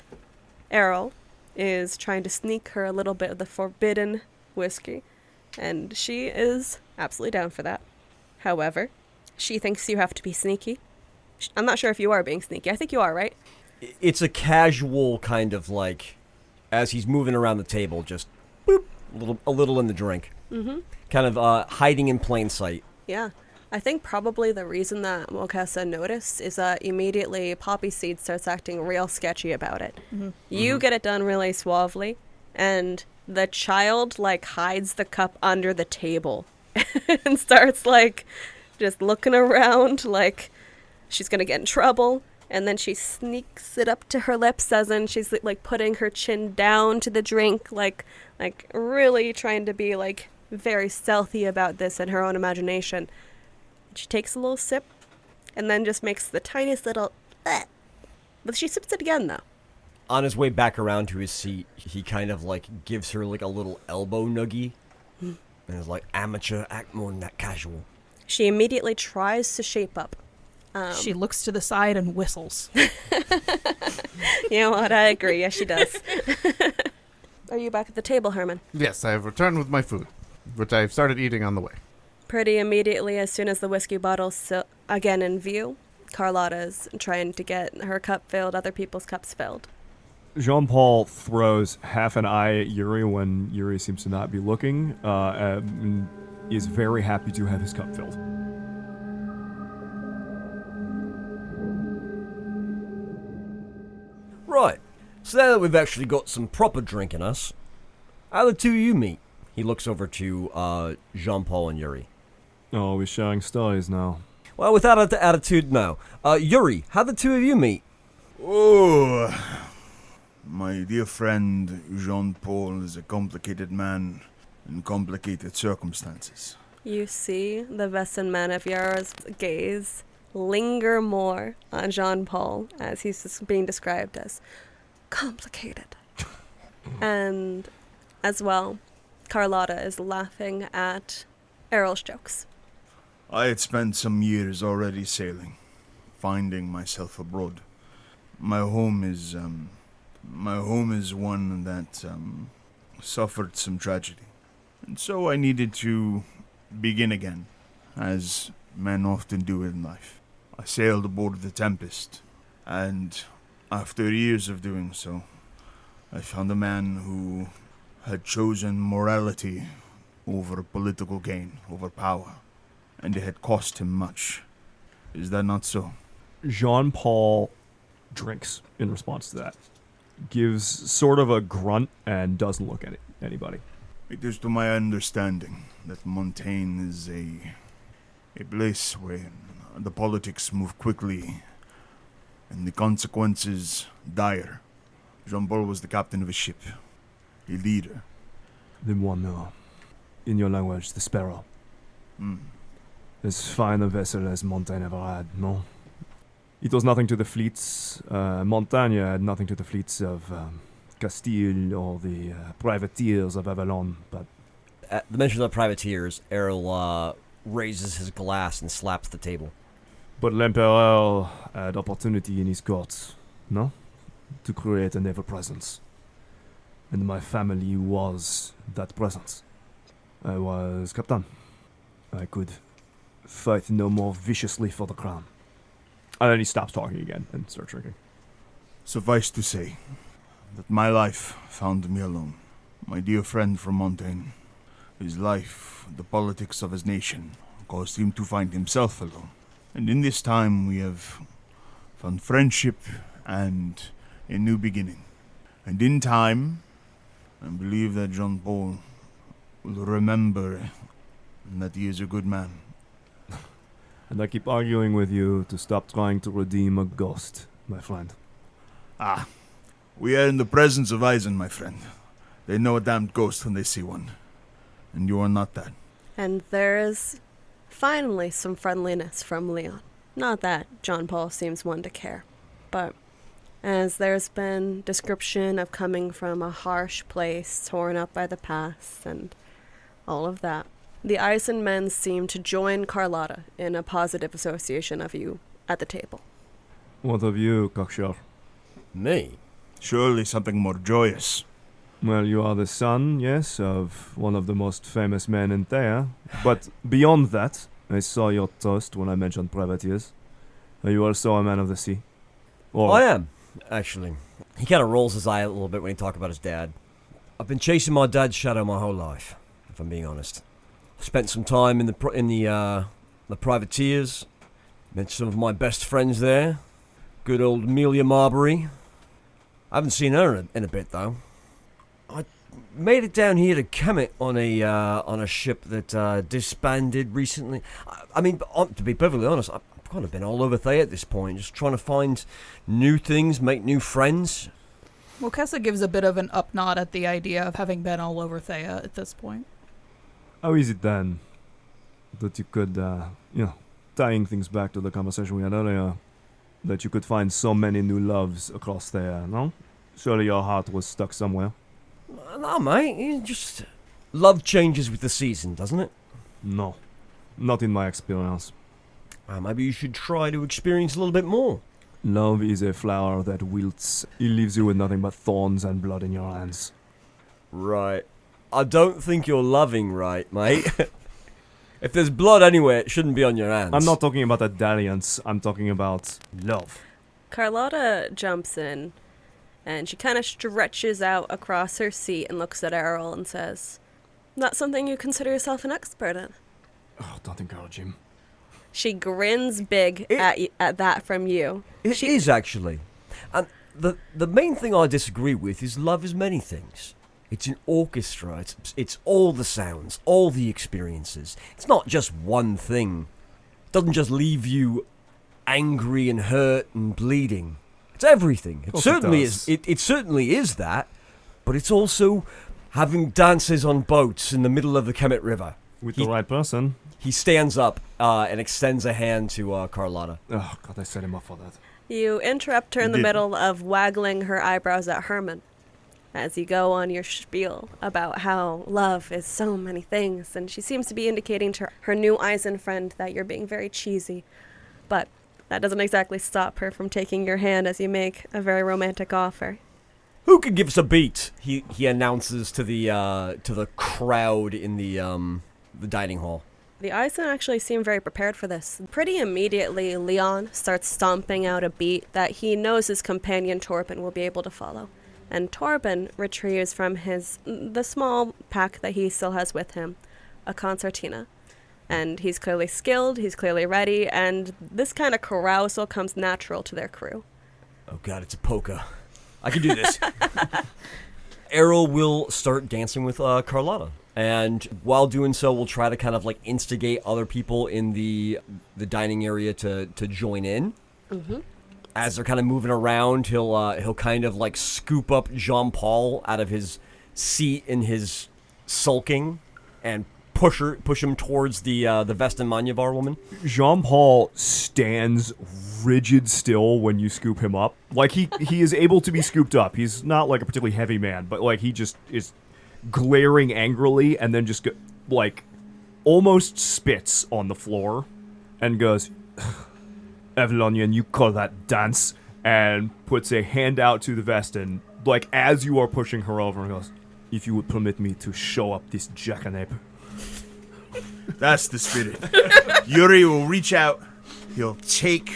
Eroll is trying to sneak her a little bit of the forbidden whiskey, and she is absolutely down for that. However, she thinks you have to be sneaky. I'm not sure if you are being sneaky. I think you are, right? It's a casual kind of like, as he's moving around the table, just boop, a little in the drink. Mm-hmm. Kind of hiding in plain sight. Yeah. I think probably the reason that Vocessa noticed is that immediately Poppy Seed starts acting real sketchy about it. Mm-hmm. You get it done really suavely, and the child, like, hides the cup under the table and starts, like, just looking around like she's gonna get in trouble. And then she sneaks it up to her lips as in she's, like, putting her chin down to the drink, like really trying to be, like, very stealthy about this in her own imagination. She takes a little sip, and then just makes the tiniest little but she sips it again, though. On his way back around to his seat, he kind of, like, gives her, like, a little elbow noogie. And is like, amateur, act more than that casual. She immediately tries to shape up. She looks to the side and whistles. You know what? I agree. Yes, she does. Are you back at the table, Herman? Yes, I have returned with my food, which I've started eating on the way. Pretty immediately, as soon as the whiskey bottle's again in view, Carlotta's trying to get her cup filled, other people's cups filled. Jean-Paul throws half an eye at Yuri when Yuri seems to not be looking, and is very happy to have his cup filled. Right. So now that we've actually got some proper drink in us, how the two of you meet? He looks over to Jean-Paul and Yuri. Oh, we're sharing stories now. Well, without the attitude, no. Yuri, how the two of you meet? Oh, my dear friend Jean-Paul is a complicated man in complicated circumstances. You see the Vesson man of yours gaze linger more on Jean-Paul as he's being described as complicated. And as well, Carlotta is laughing at Eroll's jokes. I had spent some years already sailing, finding myself abroad. My home is one that suffered some tragedy, and so I needed to begin again, as men often do in life. I sailed aboard the Tempest, and after years of doing so, I found a man who had chosen morality over political gain, over power, and it had cost him much. Is that not so? Jean-Paul drinks in response to that. Gives sort of a grunt and doesn't look at anybody. It is to my understanding that Montaigne is a place where the politics move quickly and the consequences dire. Jean-Paul was the captain of a ship, a leader. The one, in your language, the sparrow. As fine a vessel as Montaigne ever had, no? It was nothing to the fleets. Montaigne had nothing to the fleets of Castile or the privateers of Avalon, but... At the mention of privateers, Eroll raises his glass and slaps the table. But l'Empereur had opportunity in his court, no? To create an ever-presence. And my family was that presence. I was captain. I could fight no more viciously for the crown. And then he stops talking again and starts drinking. Suffice to say that my life found me alone. My dear friend from Montaigne, his life, the politics of his nation, caused him to find himself alone. And in this time we have found friendship and a new beginning. And in time, I believe that Jean-Paul will remember that he is a good man. And I keep arguing with you to stop trying to redeem a ghost, my friend. Ah, we are in the presence of Eisen, my friend. They know a damned ghost when they see one. And you are not that. And there is finally some friendliness from Leon. Not that John Paul seems one to care, but as there's been description of coming from a harsh place torn up by the past and all of that, the Eisen men seem to join Carlotta in a positive association of you at the table. What of you, Cocksure? Me? Surely something more joyous. Well, you are the son, yes, of one of the most famous men in Thea. But beyond that, I saw your toast when I mentioned privateers. Are you also a man of the sea? Or I am, actually. He kind of rolls his eye a little bit when he talks about his dad. I've been chasing my dad's shadow my whole life, if I'm being honest. Spent some time in the privateers. Met some of my best friends there. Good old Amelia Marbury. I haven't seen her in a bit though. I made it down here to Kemet on a ship that disbanded recently. I mean, to be perfectly honest, I've kind of been all over Thea at this point, just trying to find new things, make new friends. Vocessa gives a bit of an up nod at the idea of having been all over Thea at this point. how is it then that you could, tying things back to the conversation we had earlier, that you could find so many new loves across there, no? Surely your heart was stuck somewhere. No, mate, it just... Love changes with the season, doesn't it? No, not in my experience. Maybe you should try to experience a little bit more. Love is a flower that wilts. It leaves you with nothing but thorns and blood in your hands. Right. I don't think you're loving right, mate. If there's blood anywhere, it shouldn't be on your hands. I'm not talking about a dalliance, I'm talking about love. Carlotta jumps in, and she kind of stretches out across her seat and looks at Eroll and says, "That's something you consider yourself an expert in?" Oh, don't encourage him. She grins big at that from you. It is, actually. And the main thing I disagree with is love is many things. It's an orchestra. It's all the sounds, all the experiences. It's not just one thing. It doesn't just leave you angry and hurt and bleeding. It's everything. It certainly is. It certainly is that, but it's also having dances on boats in the middle of the Kemet River. With the right person. He stands up and extends a hand to Carlotta. Oh, God, I set him up for that. You interrupt her in the middle of waggling her eyebrows at Herman as you go on your spiel about how love is so many things, and she seems to be indicating to her new Eisen friend that you're being very cheesy. But that doesn't exactly stop her from taking your hand as you make a very romantic offer. Who could give us a beat? He announces to the crowd in the dining hall. The Eisen actually seem very prepared for this. Pretty immediately, Leon starts stomping out a beat that he knows his companion Torben will be able to follow. And Torben retrieves from the small pack that he still has with him a concertina. And he's clearly skilled, he's clearly ready, and this kind of carousal comes natural to their crew. Oh God, it's a polka. I can do this. Eroll will start dancing with Carlotta. And while doing so, we'll try to kind of like instigate other people in the dining area to join in. Mm-hmm. As they're kind of moving around, he'll kind of like scoop up Jean-Paul out of his seat in his sulking and push him towards the Vestamaniavar woman. Jean-Paul stands rigid still when you scoop him up. Like he is able to be scooped up. He's not like a particularly heavy man, but like he just is glaring angrily and then just almost spits on the floor and goes, Evelonian, you call that dance? And puts a hand out to the vest and, like, as you are pushing her over, and goes, if you would permit me to show up this jackanape. That's the spirit. Yuri will reach out. He'll take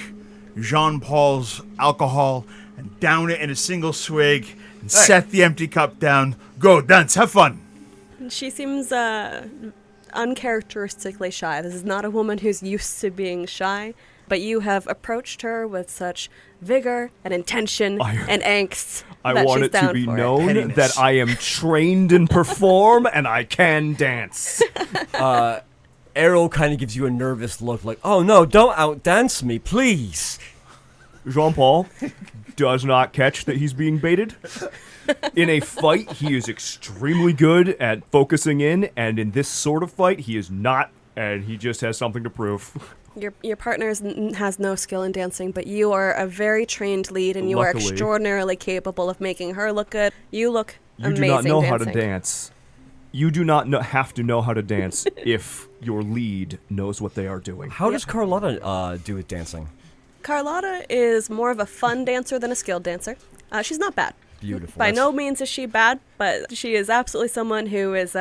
Jean-Paul's alcohol and down it in a single swig and set the empty cup down. Go, dance, have fun. She seems uncharacteristically shy. This is not a woman who's used to being shy, but you have approached her with such vigor and intention and angst. I want it to be known that I am trained and perform, and I can dance. Eroll kind of gives you a nervous look like, oh no, don't outdance me, please. Jean-Paul does not catch that he's being baited. In a fight, he is extremely good at focusing in, and in this sort of fight, he is not, and he just has something to prove. Your partner has no skill in dancing, but you are a very trained lead, and you are extraordinarily capable of making her look good. You look amazing. You do not know dancing. how to dance. You do not have to know how to dance if your lead knows what they are doing. How does Carlotta do with dancing? Carlotta is more of a fun dancer than a skilled dancer. She's not bad. Beautiful. By no means is she bad, but she is absolutely someone who is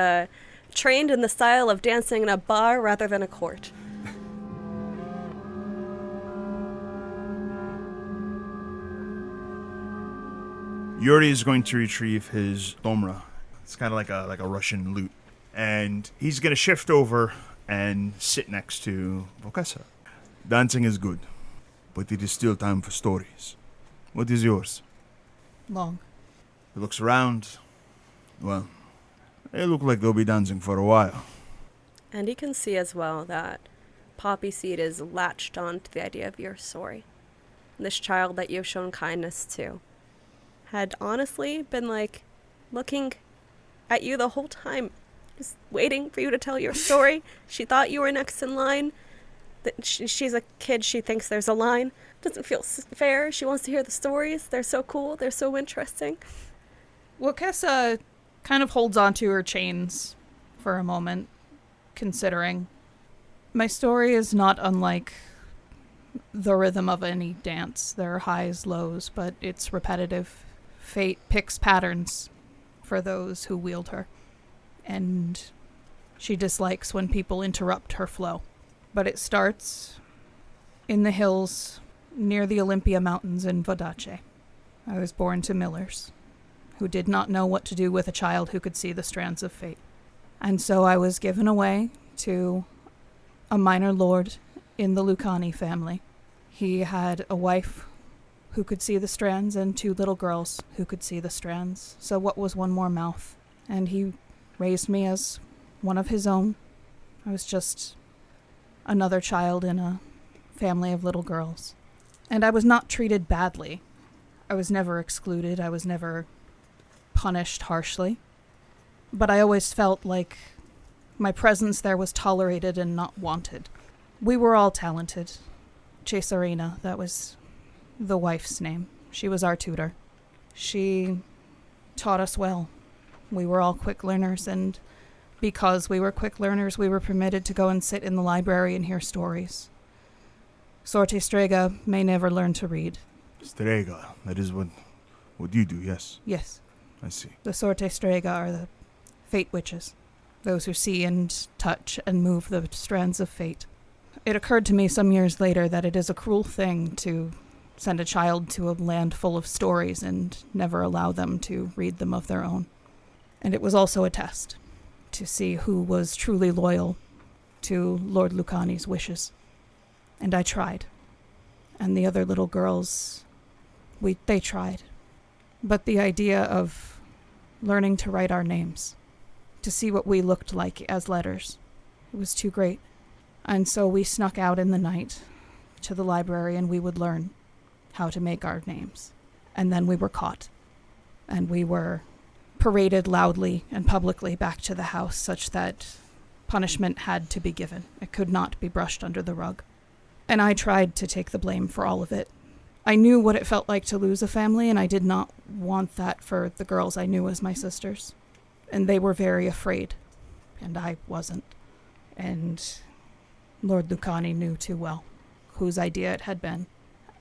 trained in the style of dancing in a bar rather than a court. Yuri is going to retrieve his domra. It's kind of like a Russian lute. And he's going to shift over and sit next to Vocessa. Dancing is good, but it is still time for stories. What is yours? Long. He looks around. Well, they look like they'll be dancing for a while. And you can see as well that Poppy Seed is latched on to the idea of your story. This child that you've shown kindness to had honestly been, like, looking at you the whole time, just waiting for you to tell your story. She thought you were next in line. She's a kid. She thinks there's a line. Doesn't feel fair. She wants to hear the stories. They're so cool. They're so interesting. Vocessa kind of holds on to her chains for a moment, considering. My story is not unlike the rhythm of any dance. There are highs, lows, but it's repetitive. Fate picks patterns for those who wield her, and she dislikes when people interrupt her flow. But it starts in the hills near the Olympia Mountains in Vodace. I was born to millers, who did not know what to do with a child who could see the strands of fate. And so I was given away to a minor lord in the Lucani family. He had a wife who could see the strands and 2 little girls who could see the strands. So what was one more mouth? And he raised me as one of his own. I was just another child in a family of little girls. And I was not treated badly. I was never excluded. I was never punished harshly. But I always felt like my presence there was tolerated and not wanted. We were all talented. Cesarina, that was the wife's name. She was our tutor. She taught us well. We were all quick learners, and because we were quick learners, we were permitted to go and sit in the library and hear stories. Sorte Strega may never learn to read. Strega, that is what you do, yes? Yes. I see. The Sorte Strega are the fate witches, those who see and touch and move the strands of fate. It occurred to me some years later that it is a cruel thing to send a child to a land full of stories and never allow them to read them of their own. And it was also a test to see who was truly loyal to Lord Lucani's wishes. And I tried. And the other little girls, they tried. But the idea of learning to write our names, to see what we looked like as letters, it was too great. And so we snuck out in the night to the library and we would learn how to make our names. And then we were caught. And we were paraded loudly and publicly back to the house such that punishment had to be given. It could not be brushed under the rug. And I tried to take the blame for all of it. I knew what it felt like to lose a family, and I did not want that for the girls I knew as my sisters. And they were very afraid, and I wasn't. And Lord Lucani knew too well whose idea it had been.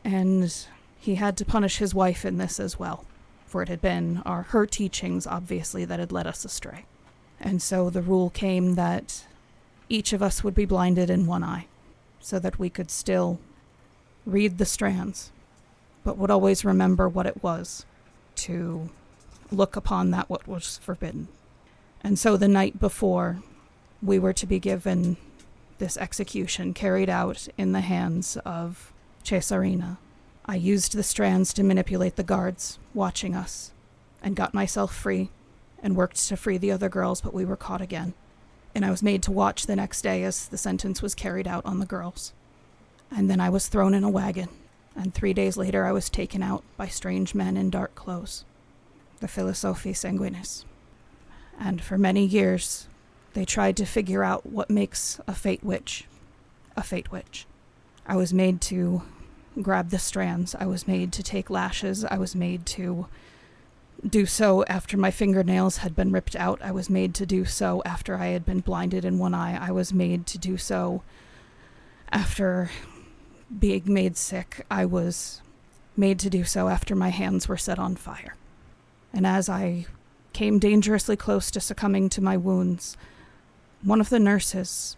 And he had to punish his wife in this as well, for it had been her teachings, obviously, that had led us astray. And so the rule came that each of us would be blinded in one eye, so that we could still read the strands, but would always remember what it was to look upon that what was forbidden. And so the night before, we were to be given this execution carried out in the hands of Cesarina. I used the strands to manipulate the guards watching us, and got myself free, and worked to free the other girls, but we were caught again. And I was made to watch the next day as the sentence was carried out on the girls. And then I was thrown in a wagon, and 3 days later I was taken out by strange men in dark clothes, the Philosophi Sanguinis. And for many years, they tried to figure out what makes a fate witch a fate witch. I was made to grab the strands. I was made to take lashes. I was made to do so after my fingernails had been ripped out. I was made to do so after I had been blinded in one eye. I was made to do so after being made sick. I was made to do so after my hands were set on fire. And as I came dangerously close to succumbing to my wounds, one of the nurses,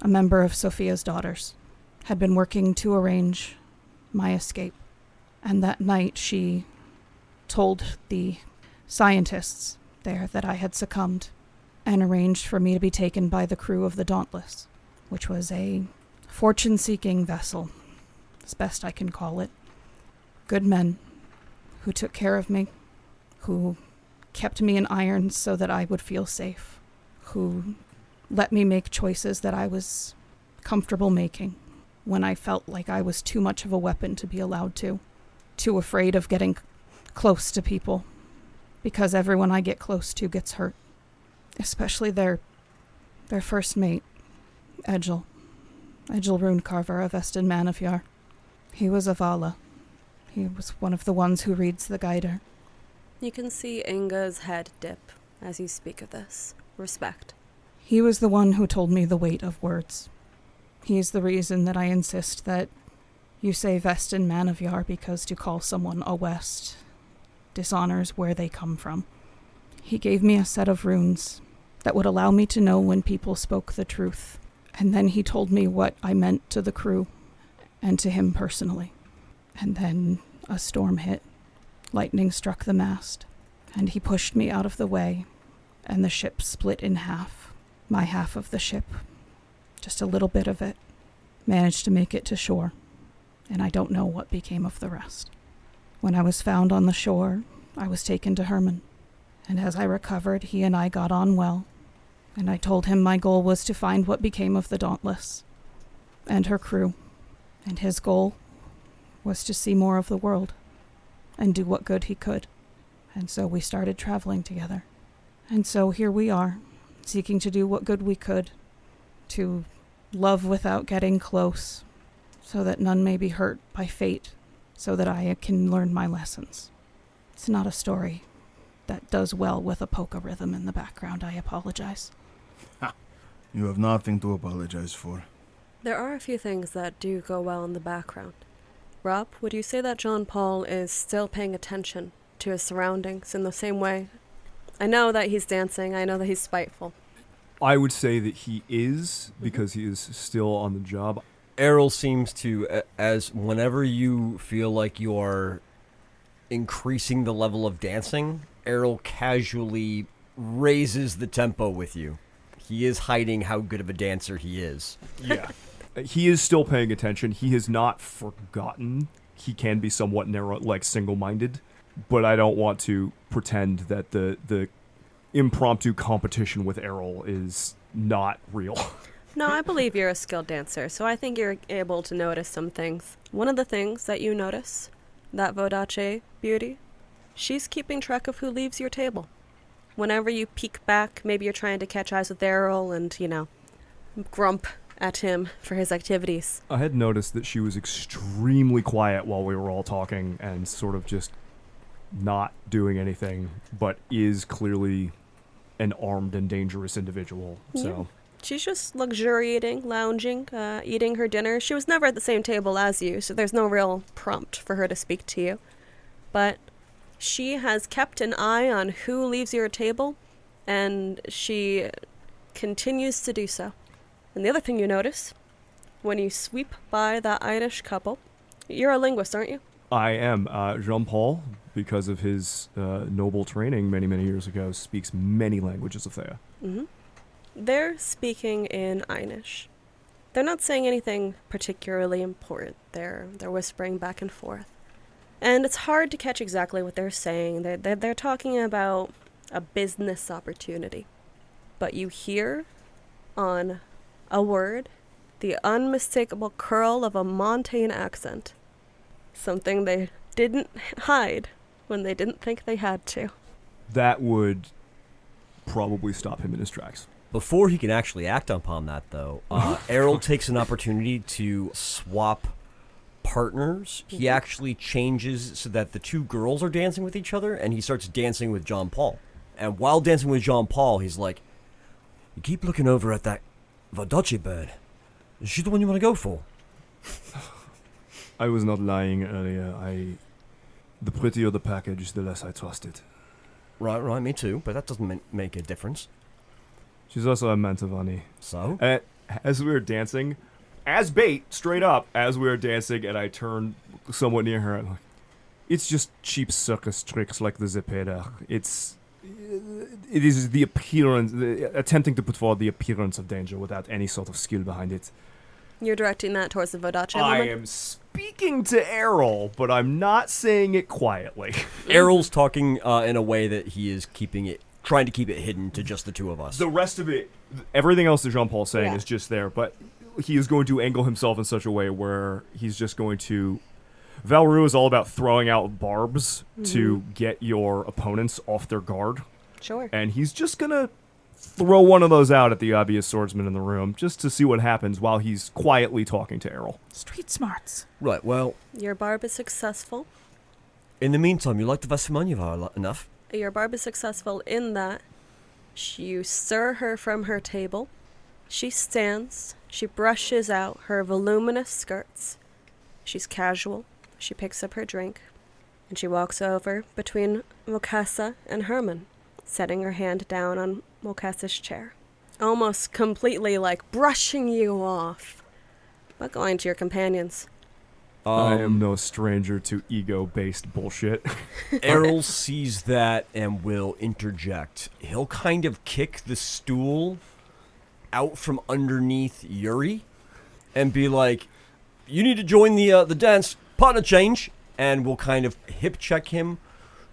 a member of Sophia's daughters, had been working to arrange my escape. And that night she told the scientists there that I had succumbed, and arranged for me to be taken by the crew of the Dauntless, which was a fortune-seeking vessel, as best I can call it. Good men who took care of me, who kept me in irons so that I would feel safe, who let me make choices that I was comfortable making when I felt like I was too much of a weapon to be allowed to, too afraid of getting close to people, because everyone I get close to gets hurt, especially their first mate, Eroll Runecarver of Eston Manafjar. He was a Vala. He was one of the ones who reads the Guider. You can see Inga's head dip as you speak of this. Respect. He was the one who told me the weight of words. He is the reason that I insist that you say Vestin Manafjar, because to call someone a West dishonors where they come from. He gave me a set of runes that would allow me to know when people spoke the truth, and then he told me what I meant to the crew and to him personally. And then a storm hit. Lightning struck the mast, and he pushed me out of the way, and the ship split in half. My half of the ship, just a little bit of it, managed to make it to shore, and I don't know what became of the rest. When I was found on the shore, I was taken to Herman, and as I recovered, he and I got on well, and I told him my goal was to find what became of the Dauntless and her crew, and his goal was to see more of the world and do what good he could. And so we started traveling together. And so here we are, seeking to do what good we could, to love without getting close, so that none may be hurt by fate, so that I can learn my lessons. It's not a story that does well with a polka rhythm in the background. I apologize. You have nothing to apologize for. There are a few things that do go well in the background. Rob, would you say that John Paul is still paying attention to his surroundings in the same way? I know that he's dancing. I know that he's spiteful. I would say that he is, because he is still on the job. Eroll seems to, as whenever you feel like you are increasing the level of dancing, Eroll casually raises the tempo with you. He is hiding how good of a dancer he is. Yeah. He is still paying attention. He has not forgotten. He can be somewhat narrow, like single-minded, but I don't want to pretend that the impromptu competition with Eroll is not real. No, I believe you're a skilled dancer, so I think you're able to notice some things. One of the things that you notice, that Vodace beauty, she's keeping track of who leaves your table. Whenever you peek back, maybe you're trying to catch eyes with Eroll and, grump at him for his activities. I had noticed that she was extremely quiet while we were all talking and sort of just not doing anything, but is clearly an armed and dangerous individual. So She's just luxuriating, lounging, eating her dinner. She was never at the same table as you, so there's no real prompt for her to speak to you. But she has kept an eye on who leaves your table, and she continues to do so. And the other thing you notice, when you sweep by that Irish couple, you're a linguist, aren't you? I am. Jean-Paul, because of his noble training many, many years ago, speaks many languages of Thea. Mm-hmm. They're speaking in Irish. They're not saying anything particularly important. They're whispering back and forth. And it's hard to catch exactly what they're saying. They're talking about a business opportunity. But you hear on a word the unmistakable curl of a Montaigne accent. Something they didn't hide when they didn't think they had to. That would probably stop him in his tracks. Before he can actually act upon that, though, Eroll takes an opportunity to swap partners. He actually changes so that the two girls are dancing with each other, and he starts dancing with Jean-Paul. And while dancing with Jean-Paul, he's like, "You keep looking over at that Vodache bird. Is she the one you want to go for?" I was not lying earlier. The prettier the package, the less I trust it. Right, me too, but that doesn't make a difference. She's also a Mantovani. So? As we were dancing, as bait, straight up, as we were dancing, and I turned somewhat near her, I'm like, it's just cheap circus tricks like the Zepeda. It is the appearance, attempting to put forward the appearance of danger without any sort of skill behind it. You're directing that towards the Vodache I woman? am speaking to Eroll, but I'm not saying it quietly. Eroll's talking in a way that he is trying to keep it hidden to just the two of us. The rest of it, everything else that Jean-Paul's saying is just there, but he is going to angle himself in such a way where he's just going to... Valru is all about throwing out barbs to get your opponents off their guard. Sure. And he's just going to throw one of those out at the obvious swordsman in the room just to see what happens while he's quietly talking to Eroll. Street smarts. Right, well... Your barb is successful. In the meantime, you like the Vasimanyeva enough? Your barb is successful in that you stir her from her table. She stands. She brushes out her voluminous skirts. She's casual. She picks up her drink. And she walks over between Vocessa and Herman, setting her hand down on Vocessa's chair. Almost completely like brushing you off. But going to your companions. I am no stranger to ego-based bullshit. Eroll sees that and will interject. He'll kind of kick the stool out from underneath Yuri and be like, "You need to join the dance, partner change," and we'll kind of hip check him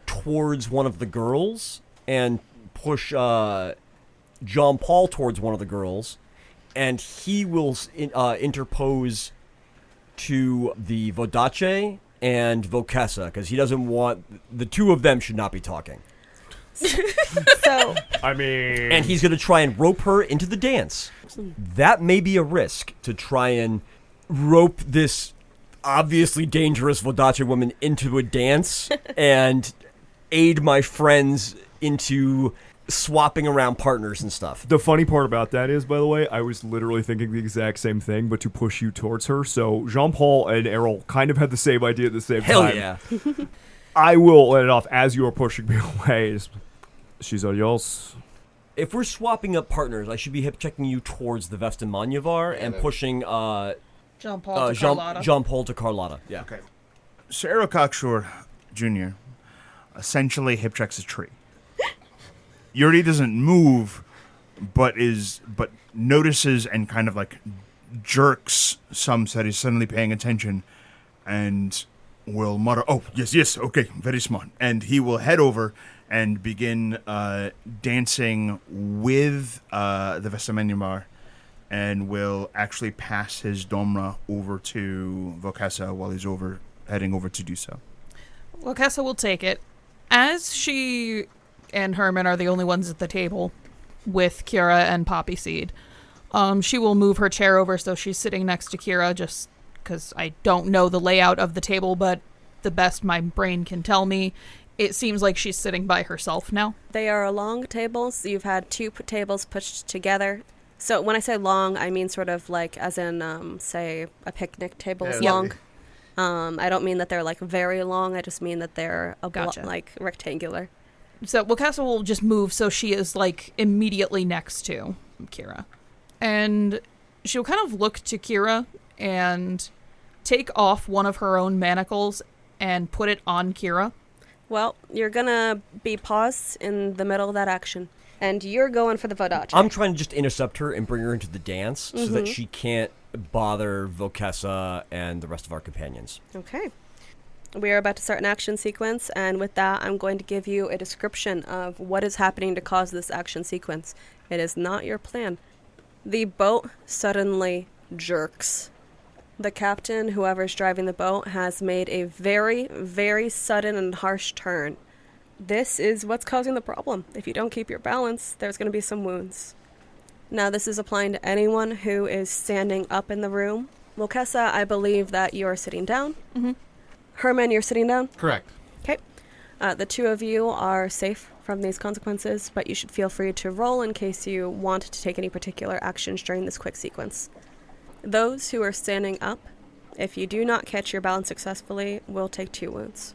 towards one of the girls and push Jean-Paul towards one of the girls, and he will interpose to the Vodache and Vocessa, because he doesn't want... The two of them should not be talking. So... I mean... And he's going to try and rope her into the dance. That may be a risk, to try and rope this obviously dangerous Vodache woman into a dance and aid my friends into swapping around partners and stuff. The funny part about that is, by the way, I was literally thinking the exact same thing, but to push you towards her. So Jean-Paul and Eroll kind of had the same idea at the same Hell time. yeah. I will let it off as you are pushing me away. She's all yours. If we're swapping up partners, I should be hip-checking you towards the Vesten-Manyevar and pushing Jean-Paul to Carlotta. Jean-Paul to Carlotta. Yeah. Okay. So Eroll Cocksure Jr. essentially hip checks a tree. Yuri doesn't move, but notices and kind of like jerks some that he's suddenly paying attention, and will mutter, "Oh, yes, okay, very smart." And he will head over and begin dancing with the Vesten-Manyevar, and will actually pass his domra over to Vocessa while he's heading over to do so. Vocessa will take it. As she and Herman are the only ones at the table with Kira and Poppy Seed, she will move her chair over so she's sitting next to Kira, just because I don't know the layout of the table, but the best my brain can tell me, it seems like she's sitting by herself now. They are long tables. You've had two tables pushed together So when I say long, I mean sort of like as in, say, a picnic table is Yeah. long. I don't mean that they're like very long. I just mean that they're Gotcha. like rectangular. So Vocessa will just move so she is like immediately next to Kira. And she'll kind of look to Kira and take off one of her own manacles and put it on Kira. Well, you're gonna be paused in the middle of that action, and you're going for the Vodache. I'm trying to just intercept her and bring her into the dance so that she can't bother Vocessa and the rest of our companions. Okay. We are about to start an action sequence, and with that, I'm going to give you a description of what is happening to cause this action sequence. It is not your plan. The boat suddenly jerks. The captain, whoever's driving the boat, has made a very, very sudden and harsh turn. This is what's causing the problem. If you don't keep your balance, there's going to be some wounds. Now, this is applying to anyone who is standing up in the room. Vocessa, I believe that you're sitting down. Mhm. Herman, you're sitting down. Correct. Okay. The two of you are safe from these consequences, but you should feel free to roll in case you want to take any particular actions during this quick sequence. Those who are standing up, if you do not catch your balance successfully, will take 2 wounds.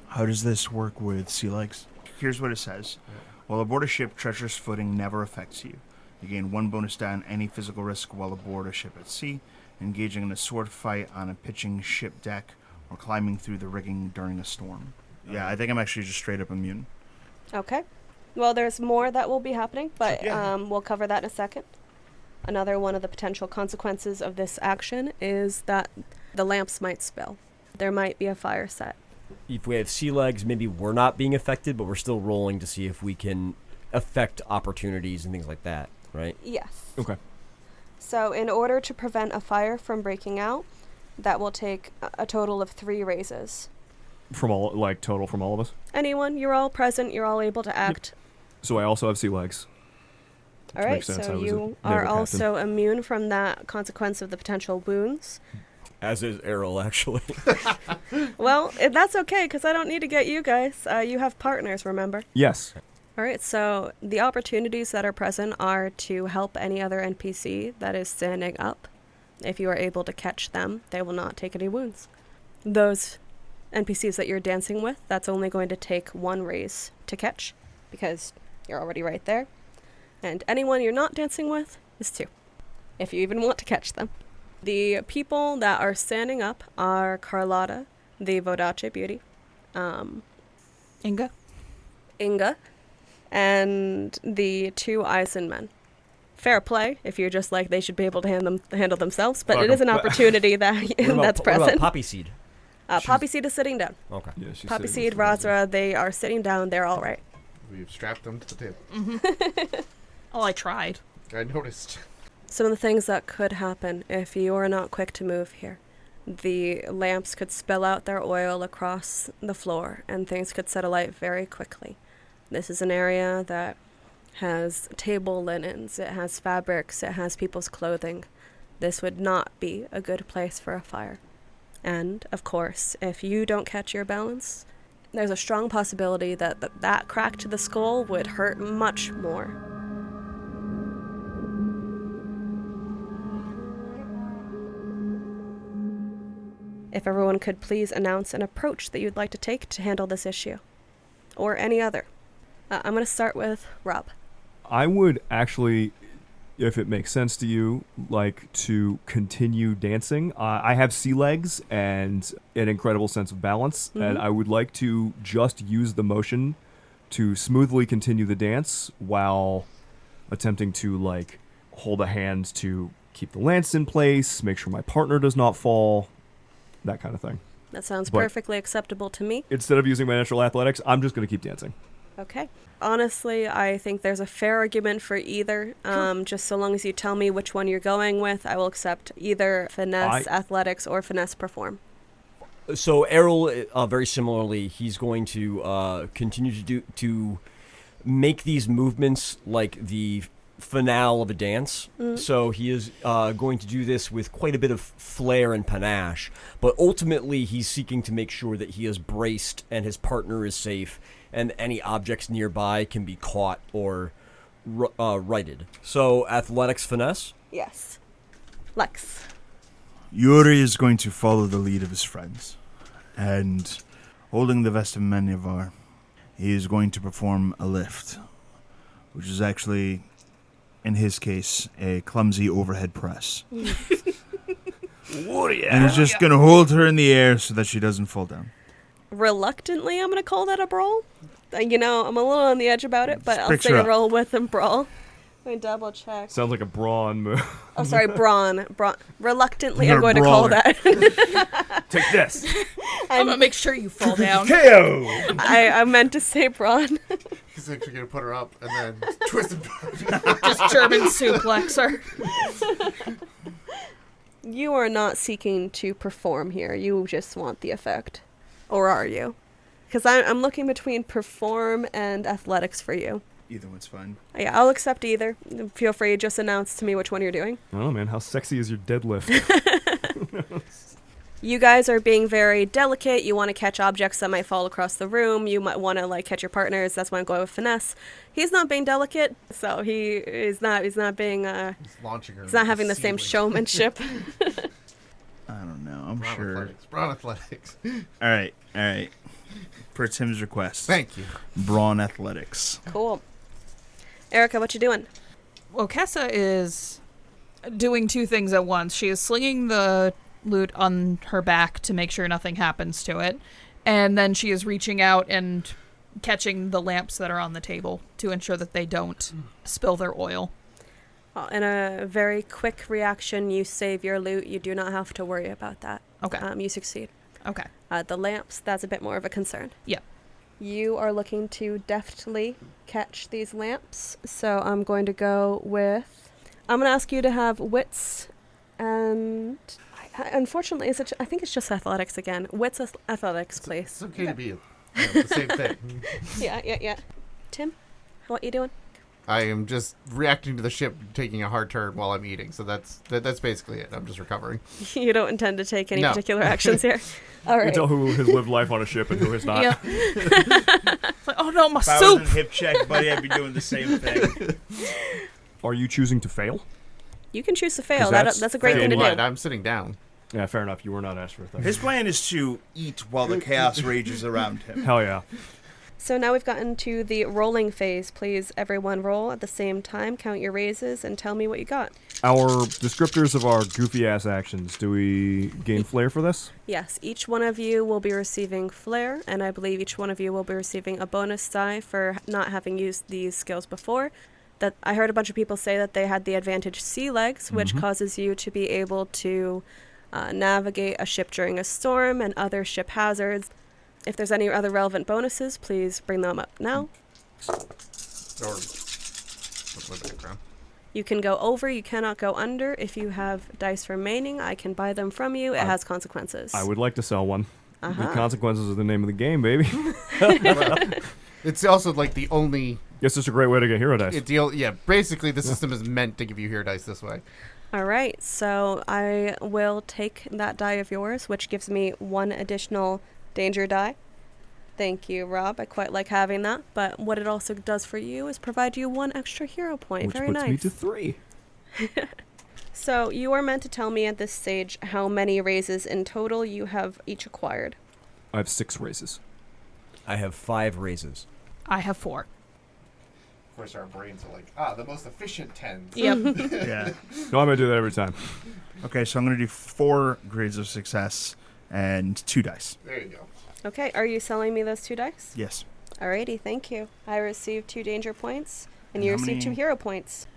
How does this work with sea legs? Here's what it says. While aboard a ship, treacherous footing never affects you. You gain 1 bonus die on any physical risk while aboard a ship at sea, engaging in a sword fight on a pitching ship deck, or climbing through the rigging during a storm. Yeah, I think I'm actually just straight up immune. Okay. Well, there's more that will be happening, but Yeah. we'll cover that in a second. Another one of the potential consequences of this action is that the lamps might spill. There might be a fire set. If we have sea legs, maybe we're not being affected, but we're still rolling to see if we can affect opportunities and things like that, right? Yes. Okay. So in order to prevent a fire from breaking out, that will take a total of 3 raises. From all, like, total from all of us? Anyone, you're all present, you're all able to act. So I also have sea legs. All right, makes sense. I so was a you naval are captain. also immune from that consequence of the potential wounds. As is Eroll, actually. Well, that's okay, because I don't need to get you guys. You have partners, remember? Yes. All right, so the opportunities that are present are to help any other NPC that is standing up. If you are able to catch them, they will not take any wounds. Those NPCs that you're dancing with, that's only going to take 1 raise to catch, because you're already right there. And anyone you're not dancing with is 2, if you even want to catch them. The people that are standing up are Carlotta, the Vodache beauty, Inga? Inga, and the 2 Eisen men. Fair play, if you're just like, they should be able to handle themselves, but Fuck it is an 'em. opportunity that that's What present. about Poppy Seed? Poppy Seed is sitting down. Okay. Yeah, she's Poppy sitting Seed, with the- Razra, they are sitting down, they're all right. We've strapped them to the table. Oh, I tried. I noticed. Some of the things that could happen if you are not quick to move here. The lamps could spill out their oil across the floor, and things could set alight very quickly. This is an area that has table linens, it has fabrics, it has people's clothing. This would not be a good place for a fire. And, of course, if you don't catch your balance, there's a strong possibility that that crack to the skull would hurt much more. If everyone could please announce an approach that you'd like to take to handle this issue. Or any other. I'm going to start with Rob. I would actually, if it makes sense to you, like to continue dancing. I have sea legs and an incredible sense of balance, and I would like to just use the motion to smoothly continue the dance while attempting to, like, hold a hand to keep the lance in place, make sure my partner does not fall, that kind of thing. That sounds But- perfectly acceptable to me. Instead of using my natural athletics, I'm just going to keep dancing. Okay. Honestly, I think there's a fair argument for either. Just so long as you tell me which one you're going with, I will accept either finesse athletics or finesse perform. So Eroll, very similarly, he's going to continue to make these movements like the finale of a dance. So he is going to do this with quite a bit of flair and panache. But ultimately, he's seeking to make sure that he is braced and his partner is safe, and any objects nearby can be caught or righted. So athletics finesse. Yes. Lex. Yuri is going to follow the lead of his friends, and holding the vest of Manivar, he is going to perform a lift, which is actually, in his case, a clumsy overhead press. And he's just going to hold her in the air so that she doesn't fall down. Reluctantly, I'm going to call that a brawl. You know, I'm a little on the edge about it, but I'll say her up. roll with and brawl. Let me double check. Sounds like a brawn move. Oh, sorry, brawn. Reluctantly, I'm You're a going to call brawler. that. Take this. I'm gonna make sure you fall down. KO! I meant to say brawn. He's actually going to put her up and then twist him. Just German suplex her. You are not seeking to perform here. You just want the effect. Or are you? Because I'm looking between perform and athletics for you. Either one's fine. Yeah, I'll accept either. Feel free to just announce to me which one you're doing. I don't know, man. How sexy is your deadlift? You guys are being very delicate. You want to catch objects that might fall across the room. You might want to like catch your partners. That's why I'm going with finesse. He's not being delicate, so he is not. He's not being. He's launching her. He's not having the same showmanship. I don't know. I'm Brown sure. athletics. Brown athletics. All right. Per Tim's request. Thank you. Brawn athletics. Cool. Erika, what you doing? Vocessa is doing two things at once. She is slinging the loot on her back to make sure nothing happens to it, and then she is reaching out and catching the lamps that are on the table to ensure that they don't spill their oil. Well, in a very quick reaction, you save your loot. You do not have to worry about that. Okay. You succeed. Okay. The lamps, that's a bit more of a concern. Yeah. You are looking to deftly catch these lamps, so I'm going to go with... I'm going to ask you to have wits and... Unfortunately, I think it's just athletics again. Wits, athletics, please. It's okay to be the same thing. Yeah. Tim, what you doing? I am just reacting to the ship taking a hard turn while I'm eating, so that's basically it. I'm just recovering. You don't intend to take any No. particular actions here? All You can right. tell who has lived life on a ship and who has not. Yeah. It's like, oh no, my If I was in soup! hip check, buddy, I'd be doing the same thing. Are you choosing to fail? You can choose to fail. 'Cause That's a great thing to do. What? I'm sitting down. Yeah, fair enough. You were not asked for a thing. His plan is to eat while the chaos rages around him. Hell yeah. So now we've gotten to the rolling phase. Please, everyone roll at the same time. Count your raises and tell me what you got. Our descriptors of our goofy-ass actions, do we gain flair for this? Yes, each one of you will be receiving flair, and I believe each one of you will be receiving a bonus die for not having used these skills before. That I heard a bunch of people say that they had the advantage sea legs, which causes you to be able to navigate a ship during a storm and other ship hazards. If there's any other relevant bonuses, please bring them up now. Or what's my background? You can go over, you cannot go under. If you have dice remaining, I can buy them from you. It has consequences. I would like to sell one. Uh-huh. The consequences are the name of the game, baby. It's also like the only. It's just a great way to get hero dice. Basically the system is meant to give you hero dice this way. All right, so I will take that die of yours, which gives me one additional danger die. Thank you, Rob. I quite like having that. But what it also does for you is provide you one extra hero point. Which Very puts nice. me to 3. So you are meant to tell me at this stage how many raises in total you have each acquired. I have 6 raises. I have 5 raises. I have 4. Of course, our brains are like, the most efficient 10. Yep. Yeah. No, I'm going to do that every time. Okay, so I'm going to do 4 grades of success and 2 dice. There you go. Okay, are you selling me those 2 dice? Yes. Alrighty, thank you. I received 2 danger points, and you How received 2 many- hero points.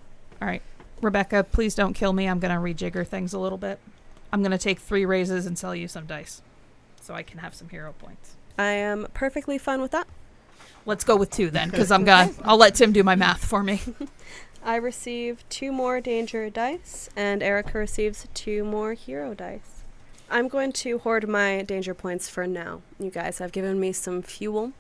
All right. Rebecca, please don't kill me. I'm going to rejigger things a little bit. I'm going to take 3 raises and sell you some dice so I can have some hero points. I am perfectly fine with that. Let's go with 2 then, because I'll let Tim do my math for me. I receive 2 more danger dice, and Erika receives 2 more hero dice. I'm going to hoard my danger points for now. You guys have given me some fuel.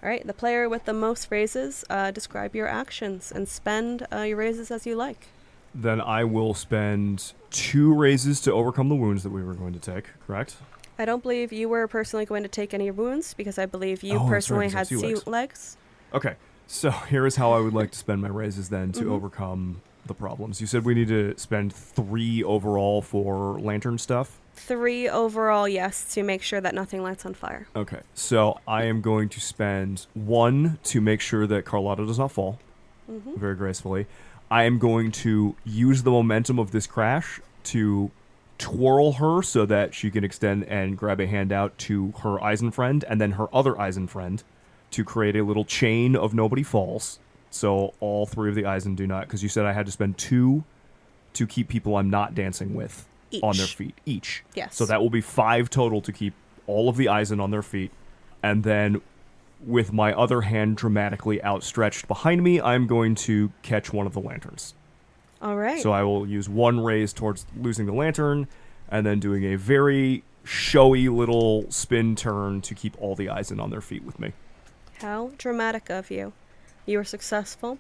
All right, the player with the most raises, describe your actions and spend your raises as you like. Then I will spend 2 raises to overcome the wounds that we were going to take, correct? I don't believe you were personally going to take any wounds because I believe you Oh, that's personally right, 'cause I had have sea sea legs. Okay, So here is how I would like to spend my raises then to overcome the problems. You said we need to spend 3 overall for lantern stuff? 3 overall, yes, to make sure that nothing lights on fire. Okay, so I am going to spend 1 to make sure that Carlotta does not fall very gracefully. I am going to use the momentum of this crash to twirl her so that she can extend and grab a handout to her Eisen friend and then her other Eisen friend to create a little chain of nobody falls. So all 3 of the Eisen do not, because you said I had to spend 2 to keep people I'm not dancing with on their feet each. Yes. So that will be 5 total to keep all of the Eisen on their feet. And then with my other hand dramatically outstretched behind me, I'm going to catch one of the lanterns. All right. So I will use 1 raise towards losing the lantern, and then doing a very showy little spin turn to keep all the Eisen on their feet with me. How dramatic of you. You were successful.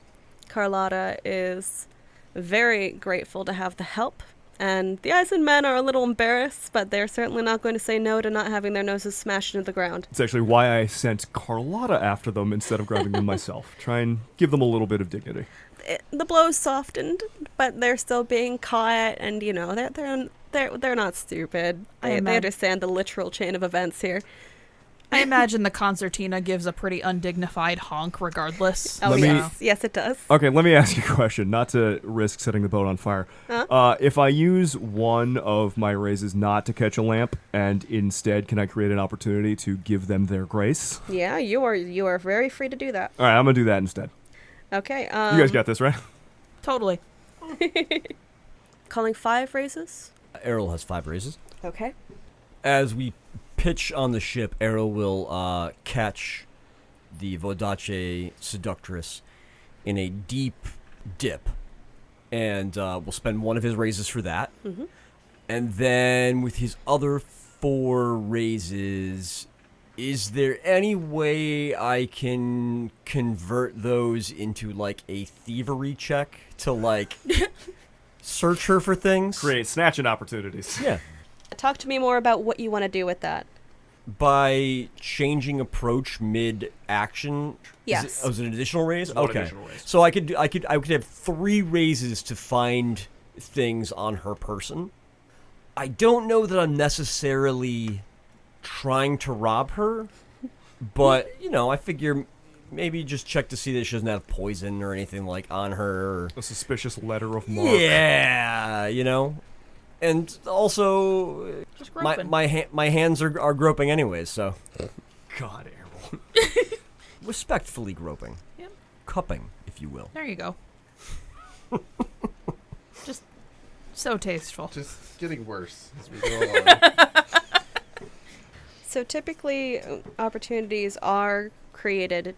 Carlotta is very grateful to have the help. And the Eisen men are a little embarrassed, but they're certainly not going to say no to not having their noses smashed into the ground. It's actually why I sent Carlotta after them instead of grabbing them myself. Try and give them a little bit of dignity. The blow's softened, but they're still being caught, and you know they're not stupid. They understand the literal chain of events here. I imagine the concertina gives a pretty undignified honk regardless. Oh, yes, it does. Okay, let me ask you a question, not to risk setting the boat on fire. If I use 1 of my raises not to catch a lamp, and instead can I create an opportunity to give them their grace? Yeah, you are very free to do that. All right, I'm going to do that instead. Okay. You guys got this, right? Totally. Calling 5 raises? Eroll has 5 raises. Okay. As we pitch on the ship, Eroll will catch the Vodace seductress in a deep dip, and we'll spend 1 of his raises for that. And then with his other 4 raises, is there any way I can convert those into like a thievery check to like search her for things? Create snatching opportunities. Yeah. Talk to me more about what you want to do with that. By changing approach mid-action. Yes. Is it an additional raise? One Okay. additional raise. So I could have 3 raises to find things on her person. I don't know that I'm necessarily trying to rob her, but I figure maybe just check to see that she doesn't have poison or anything like on her. A suspicious letter of marque. Yeah, and also Just groping. my hands are groping anyways, so God, Errol. respectfully groping. Yep. Cupping, if you will. There you go. Just so tasteful. Just getting worse as we go along. So typically, opportunities are created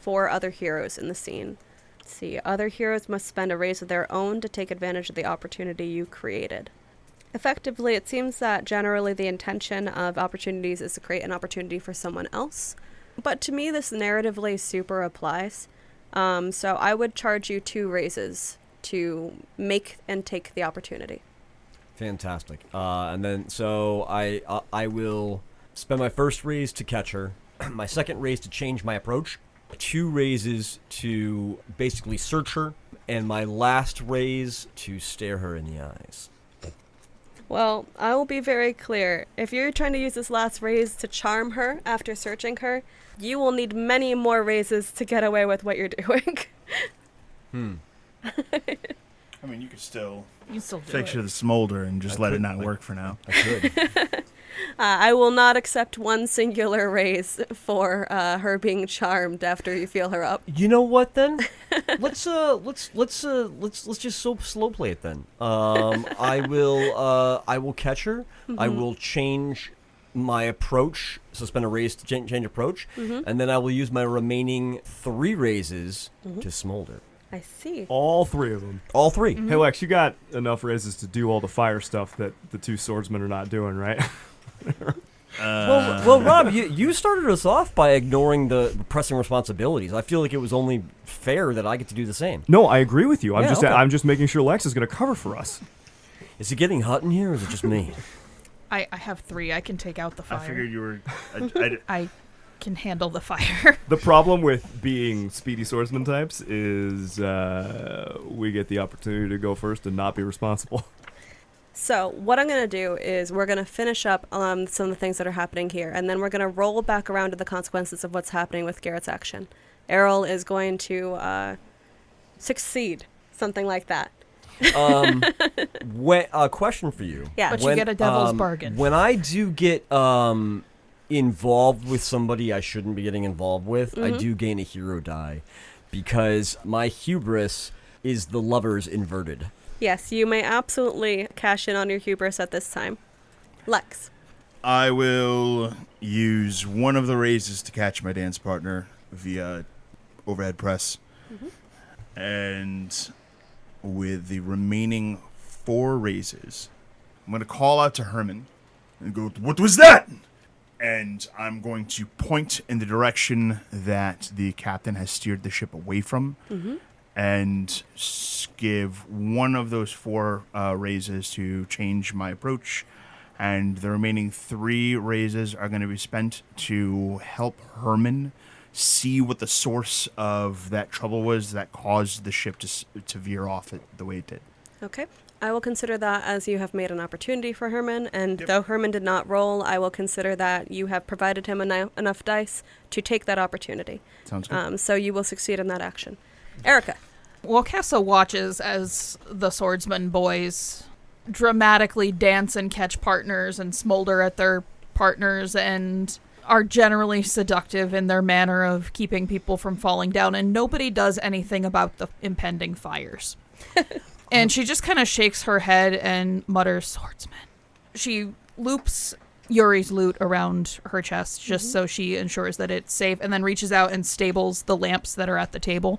for other heroes in the scene. Let's see, other heroes must spend a raise of their own to take advantage of the opportunity you created. Effectively, it seems that generally the intention of opportunities is to create an opportunity for someone else. But to me, this narratively super applies. So I would charge you 2 raises to make and take the opportunity. Fantastic. And then so I will spend my first raise to catch her, my second raise to change my approach, 2 raises to basically search her, and my last raise to stare her in the eyes. Well, I will be very clear. If you're trying to use this last raise to charm her after searching her, you will need many more raises to get away with what you're doing. I mean, you could still You still do fix it. the smolder and just let it not work for now. I could. I will not accept 1 singular raise for her being charmed after you feel her up. You know what then? Let's just slow play it then. I will catch her. I will change my approach, so spend a raise to change approach, and then I will use my remaining 3 raises to smolder. I see. All 3 of them. All 3. Hey, Lex, you got enough raises to do all the fire stuff that the 2 swordsmen are not doing, right? Well, Rob, you started us off by ignoring the pressing responsibilities. I feel like it was only fair that I get to do the same. No, I agree with you. Yeah, okay. I'm just making sure Lex is going to cover for us. Is it getting hot in here, or is it just me? I have 3. I can take out the fire. I figured you were. can handle the fire. The problem with being speedy swordsman types is we get the opportunity to go first and not be responsible. So what I'm going to do is we're going to finish up some of the things that are happening here, and then we're going to roll back around to the consequences of what's happening with Garrett's action. Eroll is going to succeed, something like that. Question for you. Yeah. But you get a devil's bargain. When I do get involved with somebody I shouldn't be getting involved with, I do gain a hero die because my hubris is the lover's inverted. Yes, you may absolutely cash in on your hubris at this time. Lex. I will use one of the raises to catch my dance partner via overhead press. And with the remaining 4 raises, I'm going to call out to Herman and go, "What was that?" And I'm going to point in the direction that the captain has steered the ship away from. And give one of those 4 raises to change my approach, and the remaining 3 raises are going to be spent to help Herman see what the source of that trouble was that caused the ship to veer off it the way it did. Okay. I will consider that as you have made an opportunity for Herman, and though Herman did not roll, I will consider that you have provided him enough dice to take that opportunity. Sounds good. So you will succeed in that action. Erika. Vocessa watches as the swordsman boys dramatically dance and catch partners and smolder at their partners and are generally seductive in their manner of keeping people from falling down, and nobody does anything about the impending fires. And she just kind of shakes her head and mutters, "Swordsman." She loops Yuri's loot around her chest just so she ensures that it's safe, and then reaches out and stables the lamps that are at the table.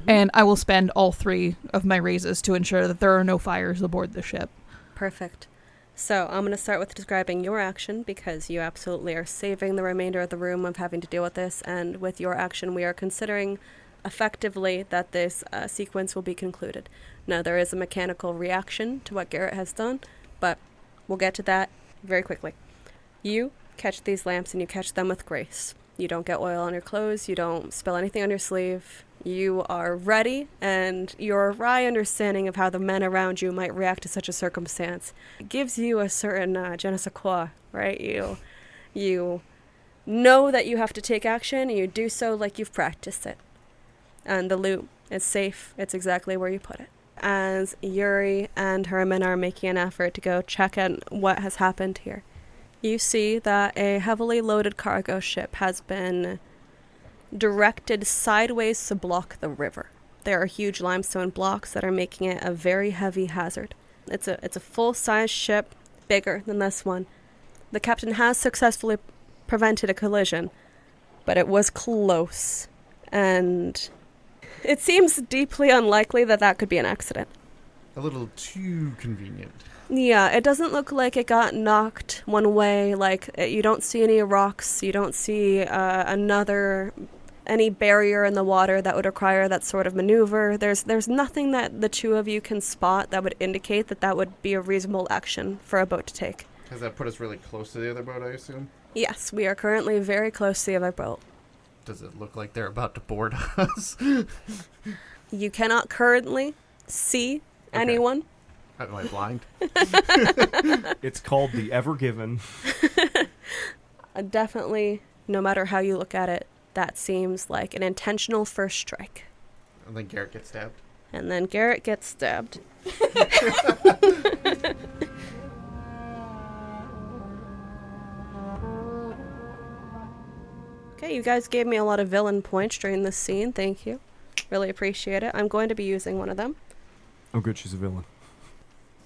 And I will spend all 3 of my raises to ensure that there are no fires aboard the ship. Perfect. So I'm going to start with describing your action, because you absolutely are saving the remainder of the room of having to deal with this, and with your action we are considering effectively that this sequence will be concluded. Now, there is a mechanical reaction to what Garrett has done, but we'll get to that very quickly. You catch these lamps and you catch them with grace. You don't get oil on your clothes, you don't spill anything on your sleeve. You are ready, and your wry understanding of how the men around you might react to such a circumstance gives you a certain je ne sais quoi, right? You know that you have to take action, and you do so like you've practiced it. And the loot is safe. It's exactly where you put it. As Yuri and Herman are making an effort to go check out what has happened here, you see that a heavily loaded cargo ship has been directed sideways to block the river. There are huge limestone blocks that are making it a very heavy hazard. It's a full-size ship, bigger than this one. The captain has successfully prevented a collision, but it was close, and it seems deeply unlikely that that could be an accident. A little too convenient. Yeah, it doesn't look like it got knocked one way. Like, you don't see any rocks. You don't see any barrier in the water that would require that sort of maneuver. There's nothing that the 2 of you can spot that would indicate that would be a reasonable action for a boat to take. Has that put us really close to the other boat, I assume? Yes, we are currently very close to the other boat. Does it look like they're about to board us? You cannot currently see anyone. Am I blind? It's called the Ever Given. Definitely, no matter how you look at it, that seems like an intentional first strike. And then Garrett gets stabbed. And then Garrett gets stabbed. Okay, you guys gave me a lot of villain points during this scene. Thank you. Really appreciate it. I'm going to be using one of them. Oh, good, she's a villain.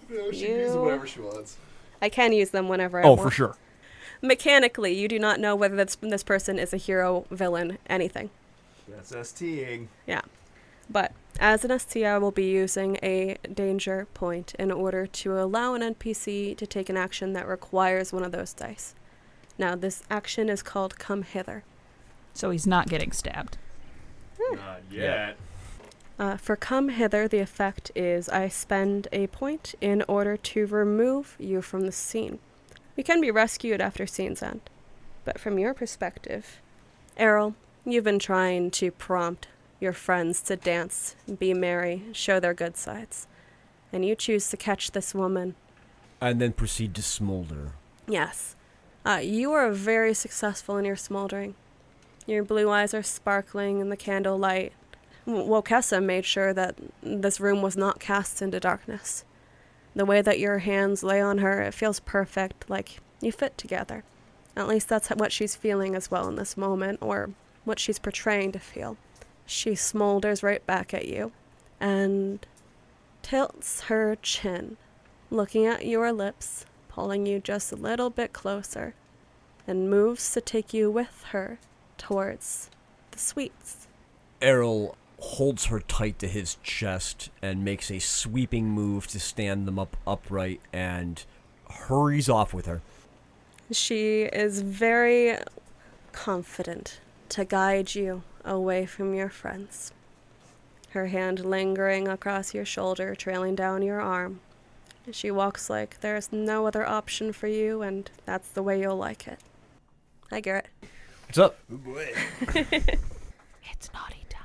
No, she You- uses whatever she wants. I can use them whenever I Oh, want. for sure. Mechanically, you do not know whether this person is a hero, villain, anything. That's STing. Yeah. But as an ST, I will be using a danger point in order to allow an NPC to take an action that requires one of those dice. Now, this action is called Come Hither. So he's not getting stabbed. Not yet. For Come Hither, the effect is I spend a point in order to remove you from the scene. You can be rescued after scene's end, but from your perspective, Eroll, you've been trying to prompt your friends to dance, be merry, show their good sides. And you choose to catch this woman. And then proceed to smolder. Yes. You are very successful in your smoldering. Your blue eyes are sparkling in the candlelight. Vocessa made sure that this room was not cast into darkness. The way that your hands lay on her, it feels perfect, like you fit together. At least that's what she's feeling as well in this moment, or what she's portraying to feel. She smolders right back at you, and tilts her chin, looking at your lips, pulling you just a little bit closer, and moves to take you with her towards the suites. Eroll holds her tight to his chest and makes a sweeping move to stand them up upright and hurries off with her. She is very confident to guide you away from your friends. Her hand lingering across your shoulder, trailing down your arm. She walks like there's no other option for you, and that's the way you'll like it. Hi, Garrett. What's up? It's naughty time.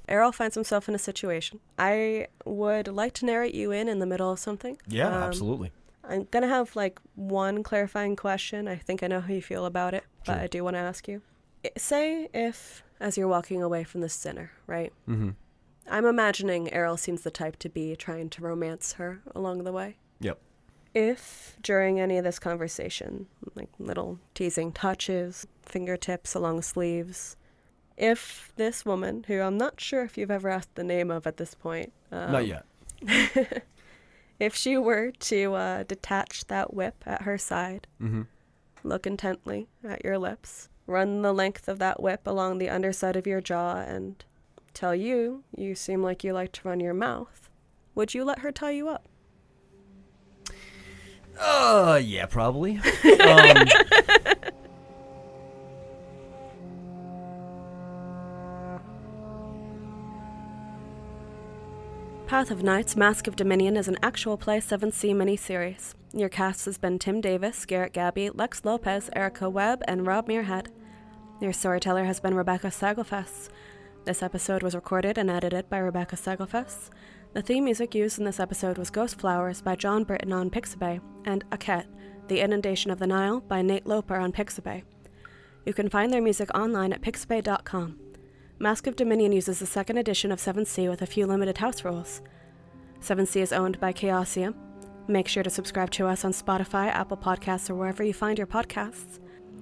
Eroll finds himself in a situation. I would like to narrate you in the middle of something. Yeah, absolutely. I'm going to have, one clarifying question. I think I know how you feel about it, but Sure. I do want to ask you. Say if, as you're walking away from this dinner, right? Mm-hmm. I'm imagining Eroll seems the type to be trying to romance her along the way. Yep. If, during any of this conversation, little teasing touches, fingertips along sleeves, if this woman, who I'm not sure if you've ever asked the name of at this point. Not yet. If she were to detach that whip at her side, Mm-hmm. look intently at your lips, run the length of that whip along the underside of your jaw, and tell you seem like you like to run your mouth, would you let her tie you up? Yeah, probably. Path of Night's Mask of Dominion is an actual play 7C miniseries. Your cast has been Tim Davis, Garrett Gabbey, Lex Lopez, Erika Webb, and Rob Muirhead. Your storyteller has been Rebecca Steigelfest. This episode was recorded and edited by Rebecca Steigelfest. The theme music used in this episode was Ghost Flowers by John Britton on Pixabay, and Aket, The Inundation of the Nile by Nate Loper on Pixabay. You can find their music online at pixabay.com. Mask of Dominion uses the second edition of 7C with a few limited house rules. 7C is owned by Chaosium. Make sure to subscribe to us on Spotify, Apple Podcasts, or wherever you find your podcasts.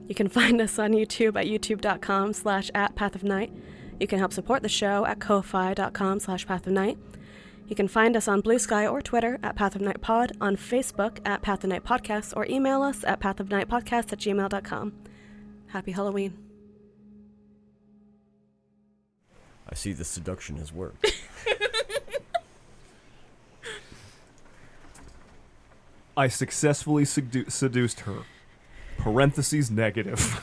You can find us on YouTube at youtube.com/@pathofnight. You can help support the show at ko-fi.com/pathofnight. You can find us on Blue Sky or Twitter at Path of Night Pod, on Facebook at Path of Night Podcast, or email us at pathofnightpodcast@gmail.com. Happy Halloween. I see the seduction has worked. I successfully seduced her. Parentheses negative.